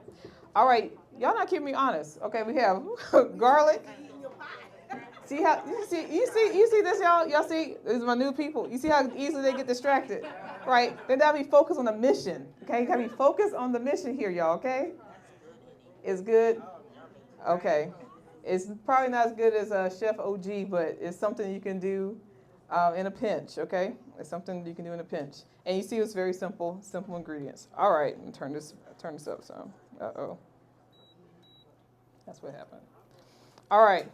All right, y'all not keeping me honest. Okay, we have garlic. See how you see this, y'all? Y'all see, this is my new people. You see how easily they get distracted, right? They gotta be focused on the mission. Okay, you gotta be focused on the mission here, y'all. Okay, it's good. Okay, it's probably not as good as Chef OG, but it's something you can do in a pinch, okay? It's something you can do in a pinch. And you see it's very simple ingredients. All right, let me turn this up some. Uh-oh. That's what happened. All right,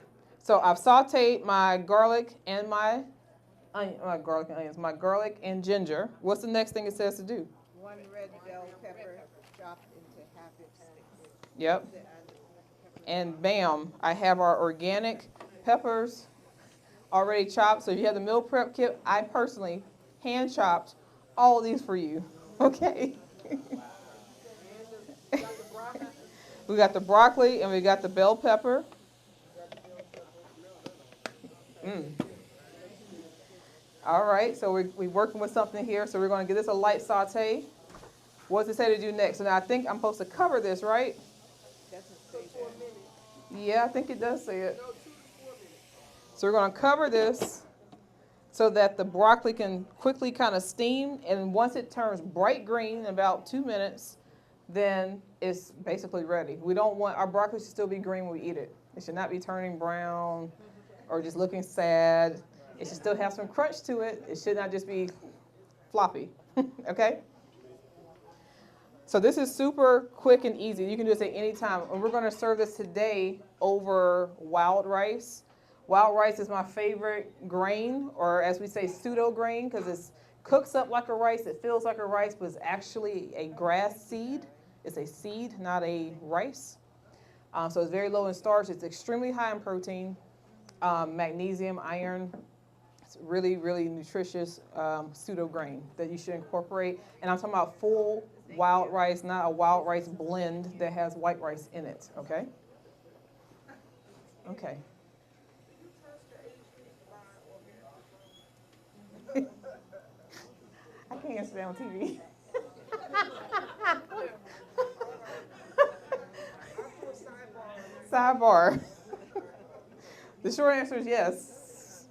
so I've sauteed my garlic and my garlic and ginger. What's the next thing it says to do? 1 red bell pepper chopped into half-inch sticks. Yep. And bam, I have our organic peppers already chopped. So if you have the meal prep kit, I personally hand chopped all of these for you. Okay. We got the broccoli and we got the bell pepper. All right, so we're working with something here. So we're going to give this a light saute. What does it say to do next? So now I think I'm supposed to cover this, right? Yeah, I think it does say it. So we're going to cover this so that the broccoli can quickly kind of steam. And once it turns bright green in about 2 minutes, then it's basically ready. We don't want our broccoli to still be green when we eat it. It should not be turning brown or just looking sad. It should still have some crunch to it. It should not just be floppy. Okay? So this is super quick and easy. You can do this at any time. And we're going to serve this today over wild rice. Wild rice is my favorite grain, or as we say, pseudo grain, because it cooks up like a rice. It feels like a rice, but it's actually a grass seed. It's a seed, not a rice. So it's very low in starch. It's extremely high in protein, magnesium, iron. It's really, really nutritious pseudo grain that you should incorporate. And I'm talking about full wild rice, not a wild rice blend that has white rice in it, okay? Okay. I can't answer that on TV. Sidebar. The short answer is yes.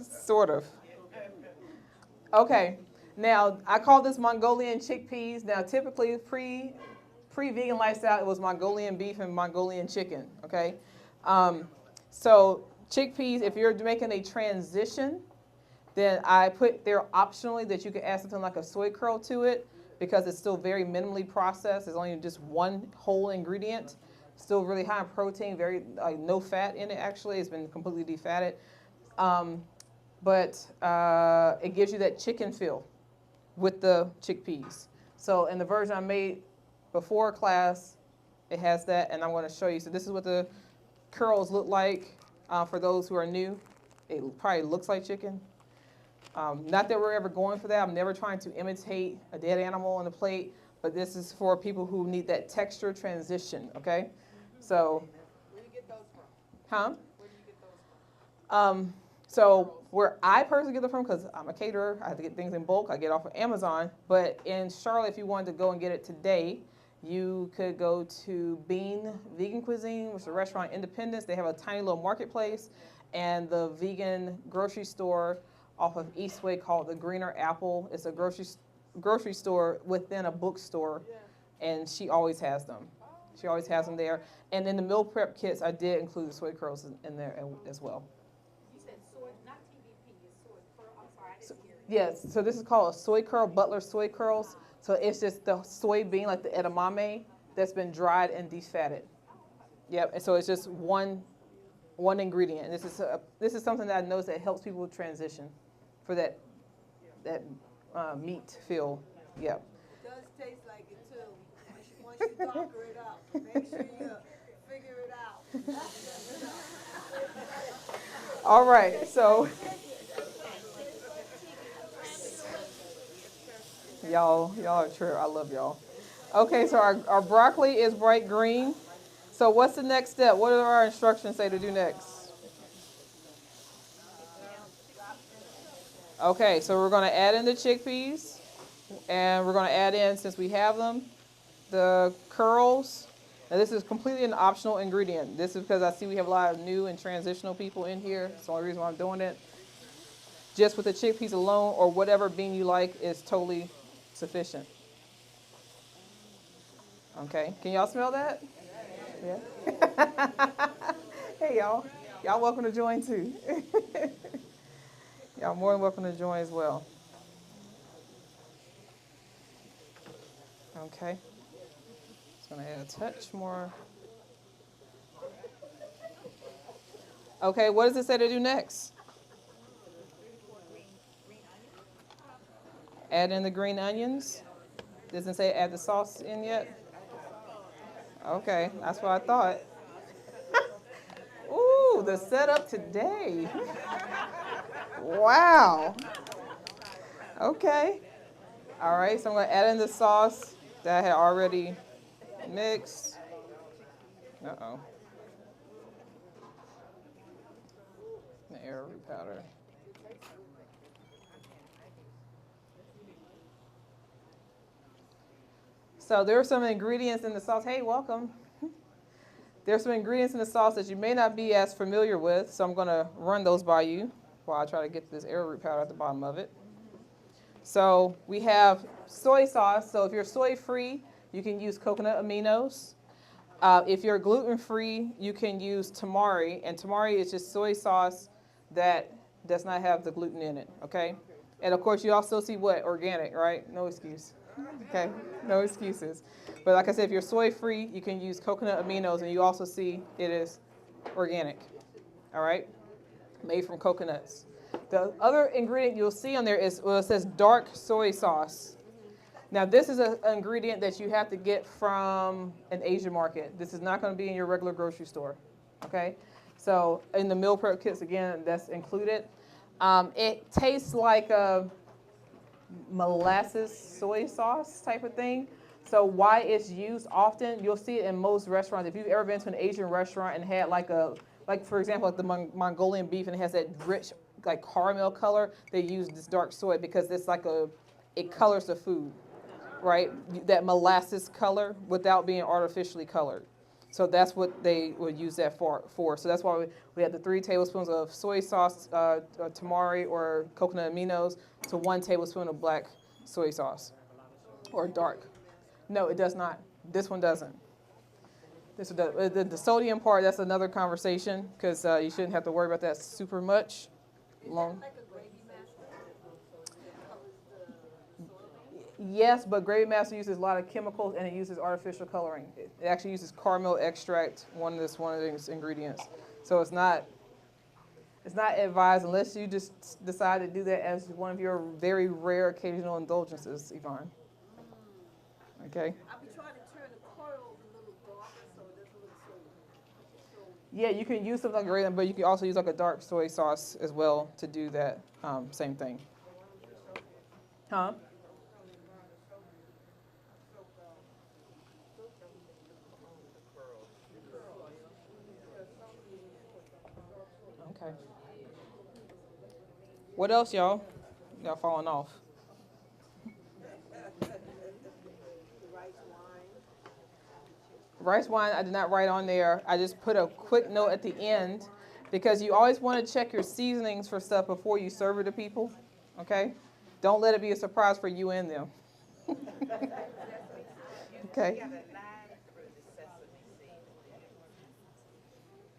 Sort of. Okay. Now, I call this Mongolian chickpeas. Now, typically, pre-vegan lifestyle, it was Mongolian beef and Mongolian chicken, okay? So chickpeas, if you're making a transition, then I put there optionally that you could add something like a soy curl to it because it's still very minimally processed. There's only just one whole ingredient. Still really high in protein, very no fat in it actually. It's been completely defatted. But it gives you that chicken feel with the chickpeas. So in the version I made before class, it has that, and I'm going to show you. So this is what the curls look like for those who are new. It probably looks like chicken. Not that we're ever going for that. I'm never trying to imitate a dead animal on the plate, but this is for people who need that texture transition, okay? So, Where do you get those from? huh? Where do you get those from? So where I personally get them from, because I'm a caterer, I have to get things in bulk, I get off of Amazon. But in Charlotte, if you wanted to go and get it today, you could go to Bean Vegan Cuisine, which is a restaurant in Independence. They have a tiny little marketplace, and the vegan grocery store off of Eastway called the Greener Apple. It's a grocery store within a bookstore, and she always has them. She always has them there. And in the meal prep kits, I did include the soy curls in there as well. You said soy, not TVP, it's soy curl, I'm sorry, I didn't hear it. Yes, so this is called a soy curl, Butler soy curls. So it's just the soybean, like the edamame, that's been dried and defatted. Yep, and so it's just one ingredient. And this is something that I noticed that helps people transition for that meat feel. Yep. It does taste like it too. Once you conquer it out, make sure you figure it out. All right, so y'all are true. I love y'all. Okay, so our broccoli is bright green. So what's the next step? What do our instructions say to do next? Okay, so we're going to add in the chickpeas, and we're going to add in, since we have them, the curls. Now this is completely an optional ingredient. This is because I see we have a lot of new and transitional people in here. It's the only reason why I'm doing it. Just with the chickpeas alone, or whatever bean you like, is totally sufficient. Okay, can y'all smell that? Yeah. Hey y'all. Y'all welcome to join too. Y'all more than welcome to join as well. Okay. Just gonna add a touch more. Okay, what does it say to do next? Add in the green onions. Doesn't say add the sauce in yet? Okay, that's what I thought. Ooh, the setup today. Wow. Okay. All right, so I'm going to add in the sauce that I had already mixed. Uh-oh. The arrowroot powder. So there are some ingredients in the sauce. Hey, welcome. There's some ingredients in the sauce that you may not be as familiar with, so I'm going to run those by you while I try to get this arrowroot powder at the bottom of it. So we have soy sauce. So if you're soy-free, you can use coconut aminos. If you're gluten-free, you can use tamari. And tamari is just soy sauce that does not have the gluten in it, okay? And, of course, you also see what? Organic, right? No excuse. Okay, no excuses. But like I said, if you're soy-free, you can use coconut aminos, and you also see it is organic, all right? Made from coconuts. The other ingredient you'll see on there is, well, it says dark soy sauce. Now, this is an ingredient that you have to get from an Asian market. This is not going to be in your regular grocery store, okay? So in the meal prep kits, again, that's included. It tastes like a molasses soy sauce type of thing. So why it's used often, you'll see it in most restaurants. If you've ever been to an Asian restaurant and had like for example, like the Mongolian beef, and it has that rich like caramel color, they use this dark soy because it's like it colors the food, right? That molasses color without being artificially colored. So that's what they would use that for. So that's why we have the 3 tablespoons of soy sauce, tamari or coconut aminos, to 1 tablespoon of black soy sauce, or dark. No, it does not. This one doesn't. The sodium part, that's another conversation, because you shouldn't have to worry about that super much. Long. Yes, but Gravy Master uses a lot of chemicals, and it uses artificial coloring. It actually uses caramel extract, one of the ingredients. So it's not advised unless you just decide to do that as one of your very rare occasional indulgences, Yvonne. Okay? I'll be trying to turn the color a little darker so it doesn't look so. Yeah, you can use something like gravy, but you can also use like a dark soy sauce as well to do that same thing. Huh? Okay. What else, y'all? Y'all falling off. Rice wine, I did not write on there. I just put a quick note at the end because you always want to check your seasonings for stuff before you serve it to people, okay? Don't let it be a surprise for you and them. Okay?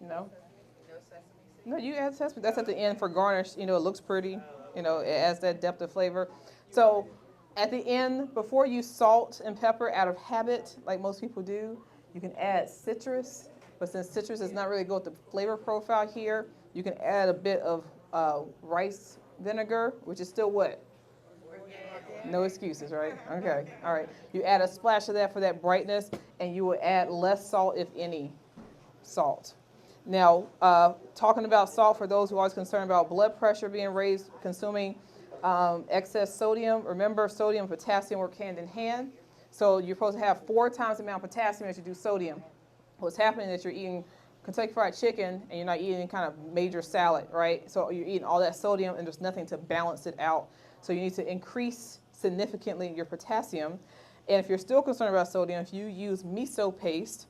No? No, you add sesame. That's at the end for garnish. You know, it looks pretty. You know, it adds that depth of flavor. So at the end, before you salt and pepper out of habit, like most people do, you can add citrus. But since citrus does not really go with the flavor profile here, you can add a bit of rice vinegar, which is still what? No excuses, right? Okay. All right. You add a splash of that for that brightness, and you will add less salt, if any salt. Now, talking about salt, for those who are always concerned about blood pressure being raised, consuming excess sodium, remember sodium and potassium work hand in hand. So you're supposed to have 4 times the amount of potassium as you do sodium. What's happening is you're eating Kentucky Fried Chicken and you're not eating any kind of major salad, right? So you're eating all that sodium and there's nothing to balance it out. So you need to increase significantly your potassium. And if you're still concerned about sodium, if you use miso paste,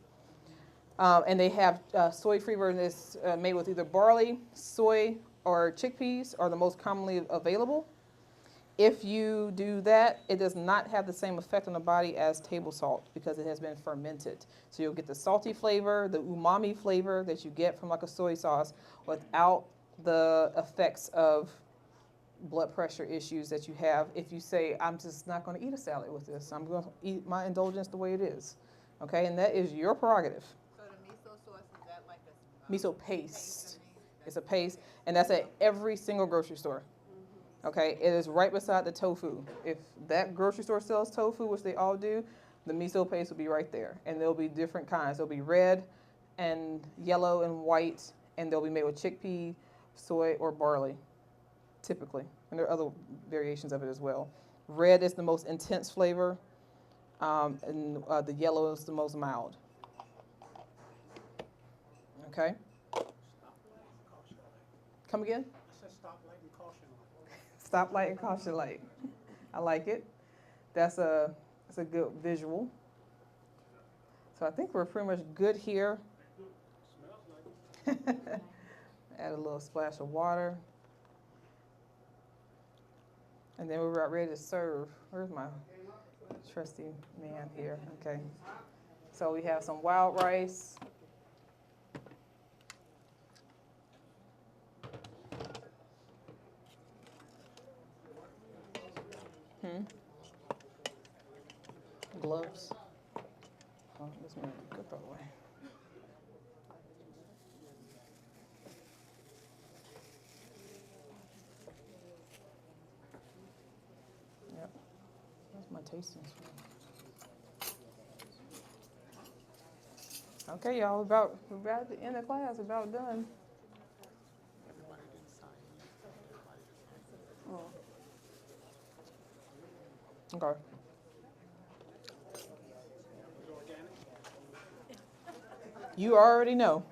and they have soy-free version that's made with either barley, soy, or chickpeas are the most commonly available. If you do that, it does not have the same effect on the body as table salt because it has been fermented. So you'll get the salty flavor, the umami flavor that you get from like a soy sauce without the effects of blood pressure issues that you have if you say, I'm just not going to eat a salad with this. I'm going to eat my indulgence the way it is. Okay, and that is your prerogative. So the miso sauce, is that like a Miso paste. It's a paste, and that's at every single grocery store. Okay, it is right beside the tofu. If that grocery store sells tofu, which they all do, the miso paste will be right there. And there'll be different kinds. There'll be red and yellow and white, and they'll be made with chickpea, soy, or barley, typically. And there are other variations of it as well. Red is the most intense flavor, and the yellow is the most mild. Okay? Come again? I said stoplight and caution light. Stoplight and caution light. I like it. That's a good visual. So I think we're pretty much good here. Smells like it. Add a little splash of water. And then we're about ready to serve. Where's my trusty man here? Okay. So we have some wild rice. Gloves. Oh, this man, good throw away. Yep. That's my tasting spoon. Okay, y'all, we're about at the end of class, about done. Okay. You already know.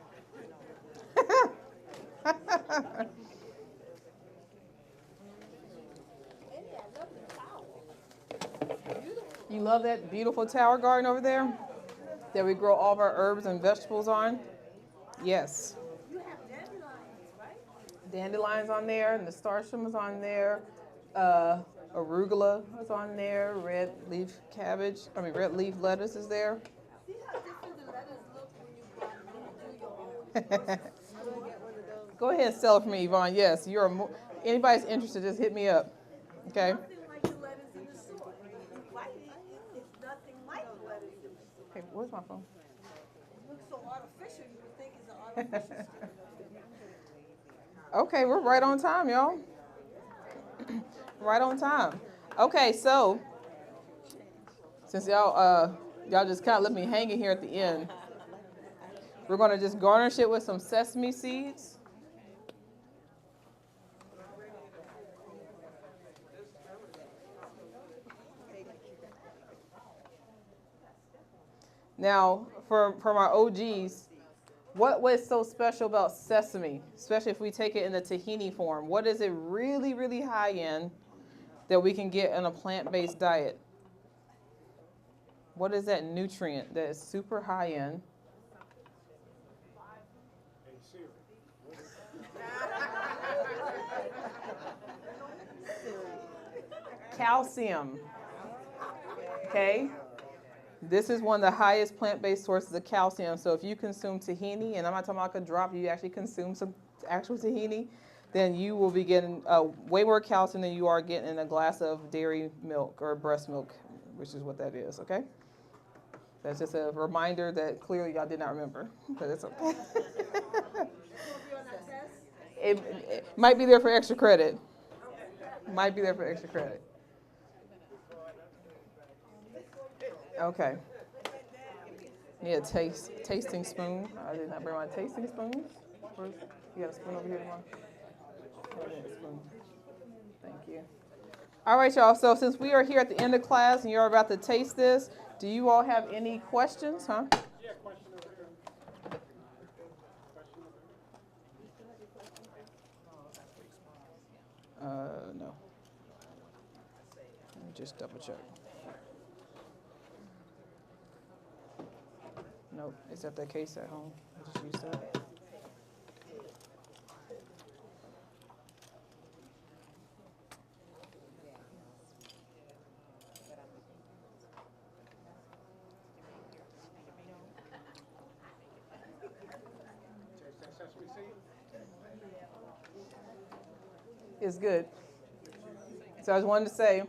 You love that beautiful tower garden over there that we grow all of our herbs and vegetables on? Yes. You have dandelions, right? Dandelions on there, and nasturtium is on there. Arugula is on there. Red leaf lettuce is there. See how different the letters look when you do your own? Go ahead and sell it for me, Yvonne. Yes, anybody's interested, just hit me up. Okay. Nothing like the letters in the store. You bite it, it's nothing like the letters in the store. Hey, where's my phone? It looks so artificial, you would think it's an artificial stick. Okay, we're right on time, y'all. Right on time. Okay, so since y'all just kind of left me hanging here at the end, we're going to just garnish it with some sesame seeds. Now, for my OGs, what was so special about sesame, especially if we take it in the tahini form? What is it really, really high in that we can get in a plant-based diet? What is that nutrient that is super high in? Calcium. Okay? This is one of the highest plant-based sources of calcium. So if you consume tahini, and I'm not talking about like a drop, you actually consume some actual tahini, then you will be getting way more calcium than you are getting in a glass of dairy milk or breast milk, which is what that is, okay? That's just a reminder that clearly y'all did not remember, but it's okay. It might be there for extra credit. Might be there for extra credit. Okay. Need a tasting spoon. I did not bring my tasting spoons. You got a spoon over here, Mom? Spoon. Thank you. All right, y'all. So since we are here at the end of class and you're about to taste this, do you all have any questions, huh? Yeah, question over here. No. Let me just double check. Nope, it's at that case at home. I just used that. It's good. So I just wanted to say,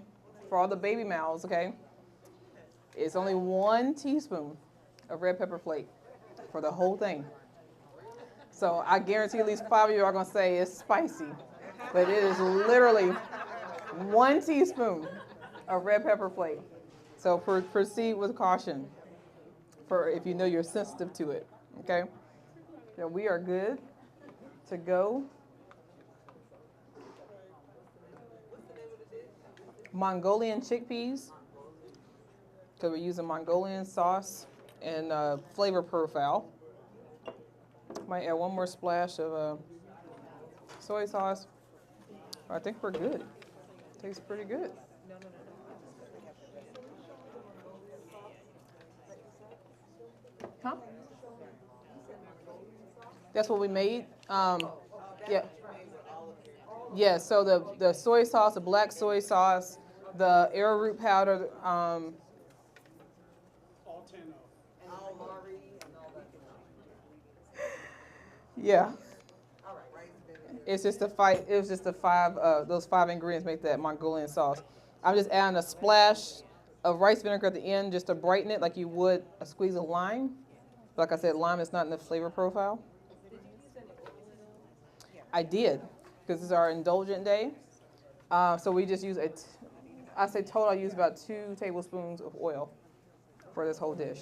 for all the baby mouths, okay, it's only 1 teaspoon of red pepper flake for the whole thing. So I guarantee at least 5 of you are going to say it's spicy. But it is literally 1 teaspoon of red pepper flake. So proceed with caution for if you know you're sensitive to it, okay? So we are good to go. Mongolian chickpeas. So we're using Mongolian sauce and flavor profile. Might add 1 more splash of soy sauce. I think we're good. Tastes pretty good. Huh? That's what we made. Yeah. Yeah, so the soy sauce, the black soy sauce, the arrowroot powder, All 10 of them. yeah. It's just it was just the 5, those 5 ingredients make that Mongolian sauce. I'm just adding a splash of rice vinegar at the end just to brighten it like you would a squeeze of lime. Like I said, lime is not in the flavor profile. I did, because it's our indulgent day. So we just use I say total, I use about 2 tablespoons of oil for this whole dish.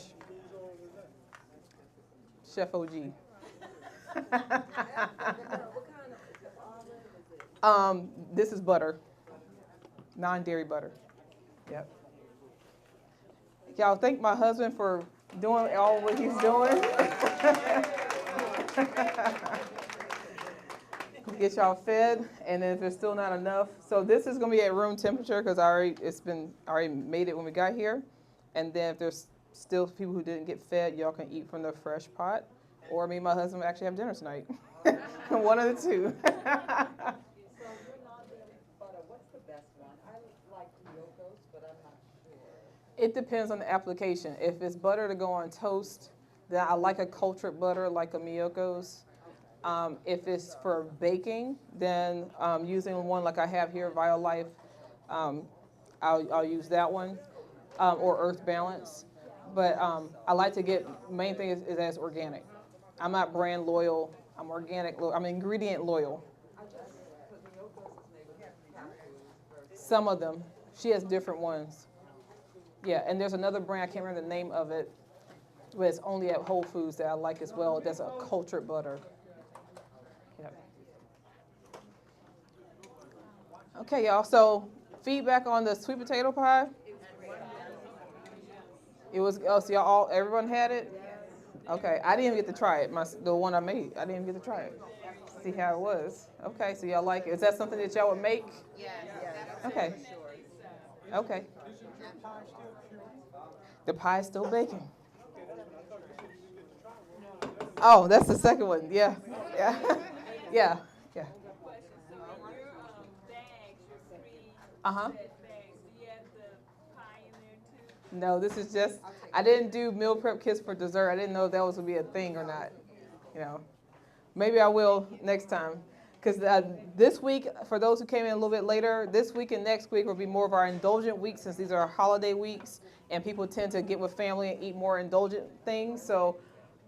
Chef OG. This is butter, non-dairy butter. Yep. Y'all thank my husband for doing all what he's doing. Get y'all fed, and then if there's still not enough, so this is gonna be at room temperature because I already made it when we got here, and then if there's still people who didn't get fed, y'all can eat from the fresh pot, or me and my husband will actually have dinner tonight. One of the 2. It depends on the application. If it's butter to go on toast, then I like a cultured butter like a Miyoko's. If it's for baking, then using one like I have here, Violife, I'll use that one, or Earth Balance. But I like to get, main thing is that it's organic. I'm not brand loyal, I'm organic, I'm ingredient loyal. Some of them. She has different ones. Yeah, and there's another brand, I can't remember the name of it, but it's only at Whole Foods that I like as well. That's a cultured butter. Yep. Okay, y'all, so feedback on the sweet potato pie? It was, oh, so everyone had it? Okay, I didn't even get to try it, the one I made. I didn't even get to try it. See how it was. Okay, so y'all like it. Is that something that y'all would make? Yes. Okay. Okay. The pie's still baking. Oh, that's the second one. Yeah. Yeah. Yeah. Yeah. Uh-huh. No, this is just, I didn't do meal prep kits for dessert. I didn't know if that was going to be a thing or not. You know, maybe I will next time. Because this week, for those who came in a little bit later, this week and next week will be more of our indulgent weeks since these are holiday weeks and people tend to get with family and eat more indulgent things. So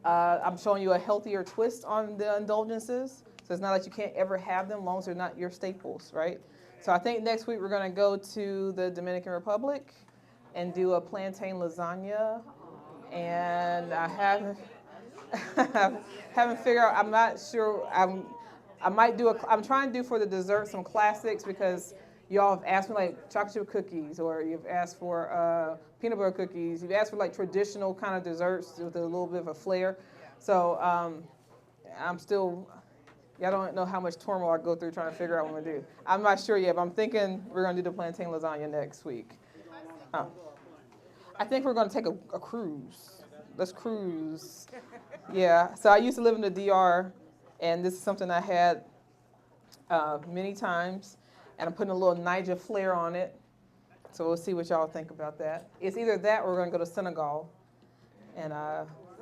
I'm showing you a healthier twist on the indulgences. So it's not that you can't ever have them as long as they're not your staples, right? So I think next week we're going to go to the Dominican Republic and do a plantain lasagna. And I haven't figured out, I'm not sure, I'm trying to do for the dessert some classics because y'all have asked me like chocolate chip cookies, or you've asked for peanut butter cookies. You've asked for like traditional kind of desserts with a little bit of a flair. So I'm still, y'all don't know how much turmoil I go through trying to figure out what I'm gonna do. I'm not sure yet, but I'm thinking we're gonna do the plantain lasagna next week. I think we're gonna take a cruise. Let's cruise. Yeah, so I used to live in the DR, and this is something I had many times, and I'm putting a little Naija flair on it. So we'll see what y'all think about that. It's either that or we're gonna go to Senegal and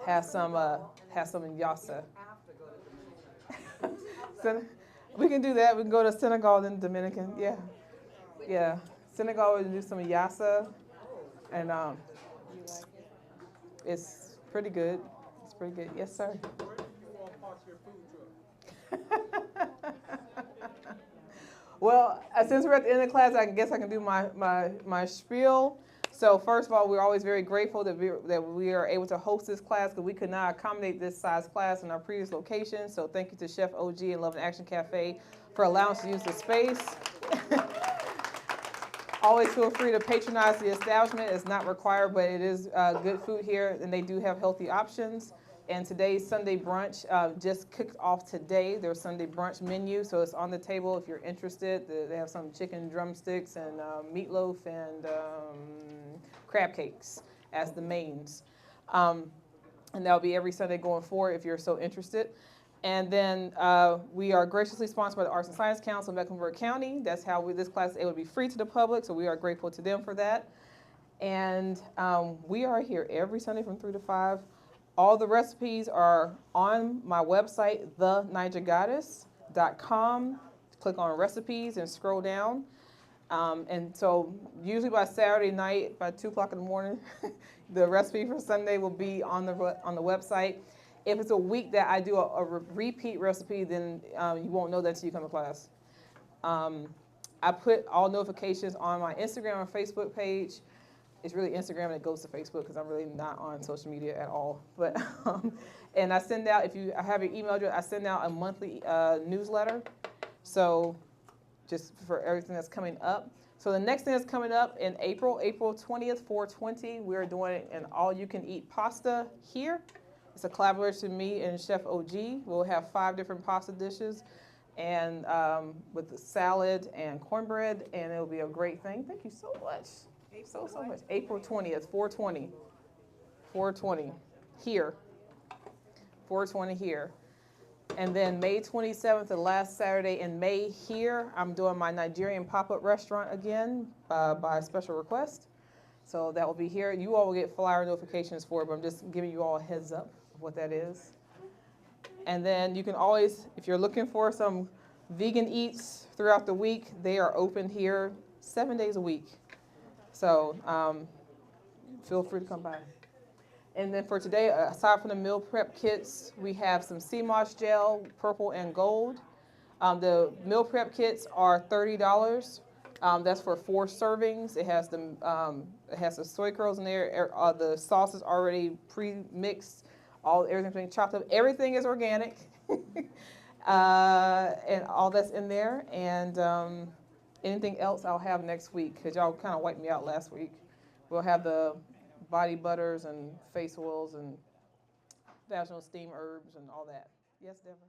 have some in Yassa. So we can do that. We can go to Senegal, then Dominican. Yeah, Yeah, Senegal we do some yassa, and it's pretty good. It's pretty good. Yes, sir. Where do you all park your food truck? Well, since we're at the end of the class, I guess I can do my spiel. So first of all, we're always very grateful that we are able to host this class because we could not accommodate this size class in our previous location. So thank you to Chef OG and Love and Action Cafe for allowing us to use the space. Always feel free to patronize the establishment. It's not required, but it is good food here, and they do have healthy options. And today's Sunday brunch just kicked off today. Their Sunday brunch menu, so it's on the table if you're interested. They have some chicken drumsticks and meatloaf and crab cakes as the mains. And that'll be every Sunday going forward if you're so interested. And then we are graciously sponsored by the Arts and Science Council of Mecklenburg County. That's how this class is able to be free to the public, so we are grateful to them for that. And we are here every Sunday from 3 to 5. All the recipes are on my website, thenaijagoddess.com. Click on recipes and scroll down. And so usually by Saturday night, by 2 o'clock in the morning, the recipe for Sunday will be on the website. If it's a week that I do a repeat recipe, then you won't know that until you come to class. I put all notifications on my Instagram and Facebook page. It's really Instagram and it goes to Facebook because I'm really not on social media at all. But and I send out, if you have your email address, I send out a monthly newsletter. So just for everything that's coming up. So the next thing that's coming up in April 20th, 4/20, we're doing an all-you-can-eat pasta here. It's a collaboration with me and Chef OG. We'll have 5 different pasta dishes and with the salad and cornbread, and it'll be a great thing. Thank you so much. So much. April 20th, 4/20 here. 4/20 here. And then May 27th, the last Saturday in May here, I'm doing my Nigerian pop-up restaurant again by special request. So that will be here. You all will get flyer notifications for it, but I'm just giving you all a heads up of what that is. And then you can always, if you're looking for some vegan eats throughout the week, they are open here 7 days a week. So feel free to come by. And then for today, aside from the meal prep kits, we have some sea moss gel, purple and gold. The meal prep kits are $30. That's for 4 servings. It has the soy curls in there. The sauce is already pre-mixed. Everything's being chopped up. Everything is organic, and all that's in there. And anything else I'll have next week because y'all kind of wiped me out last week. We'll have the body butters and face oils and vaginal steam herbs and all that. Yes, Deborah?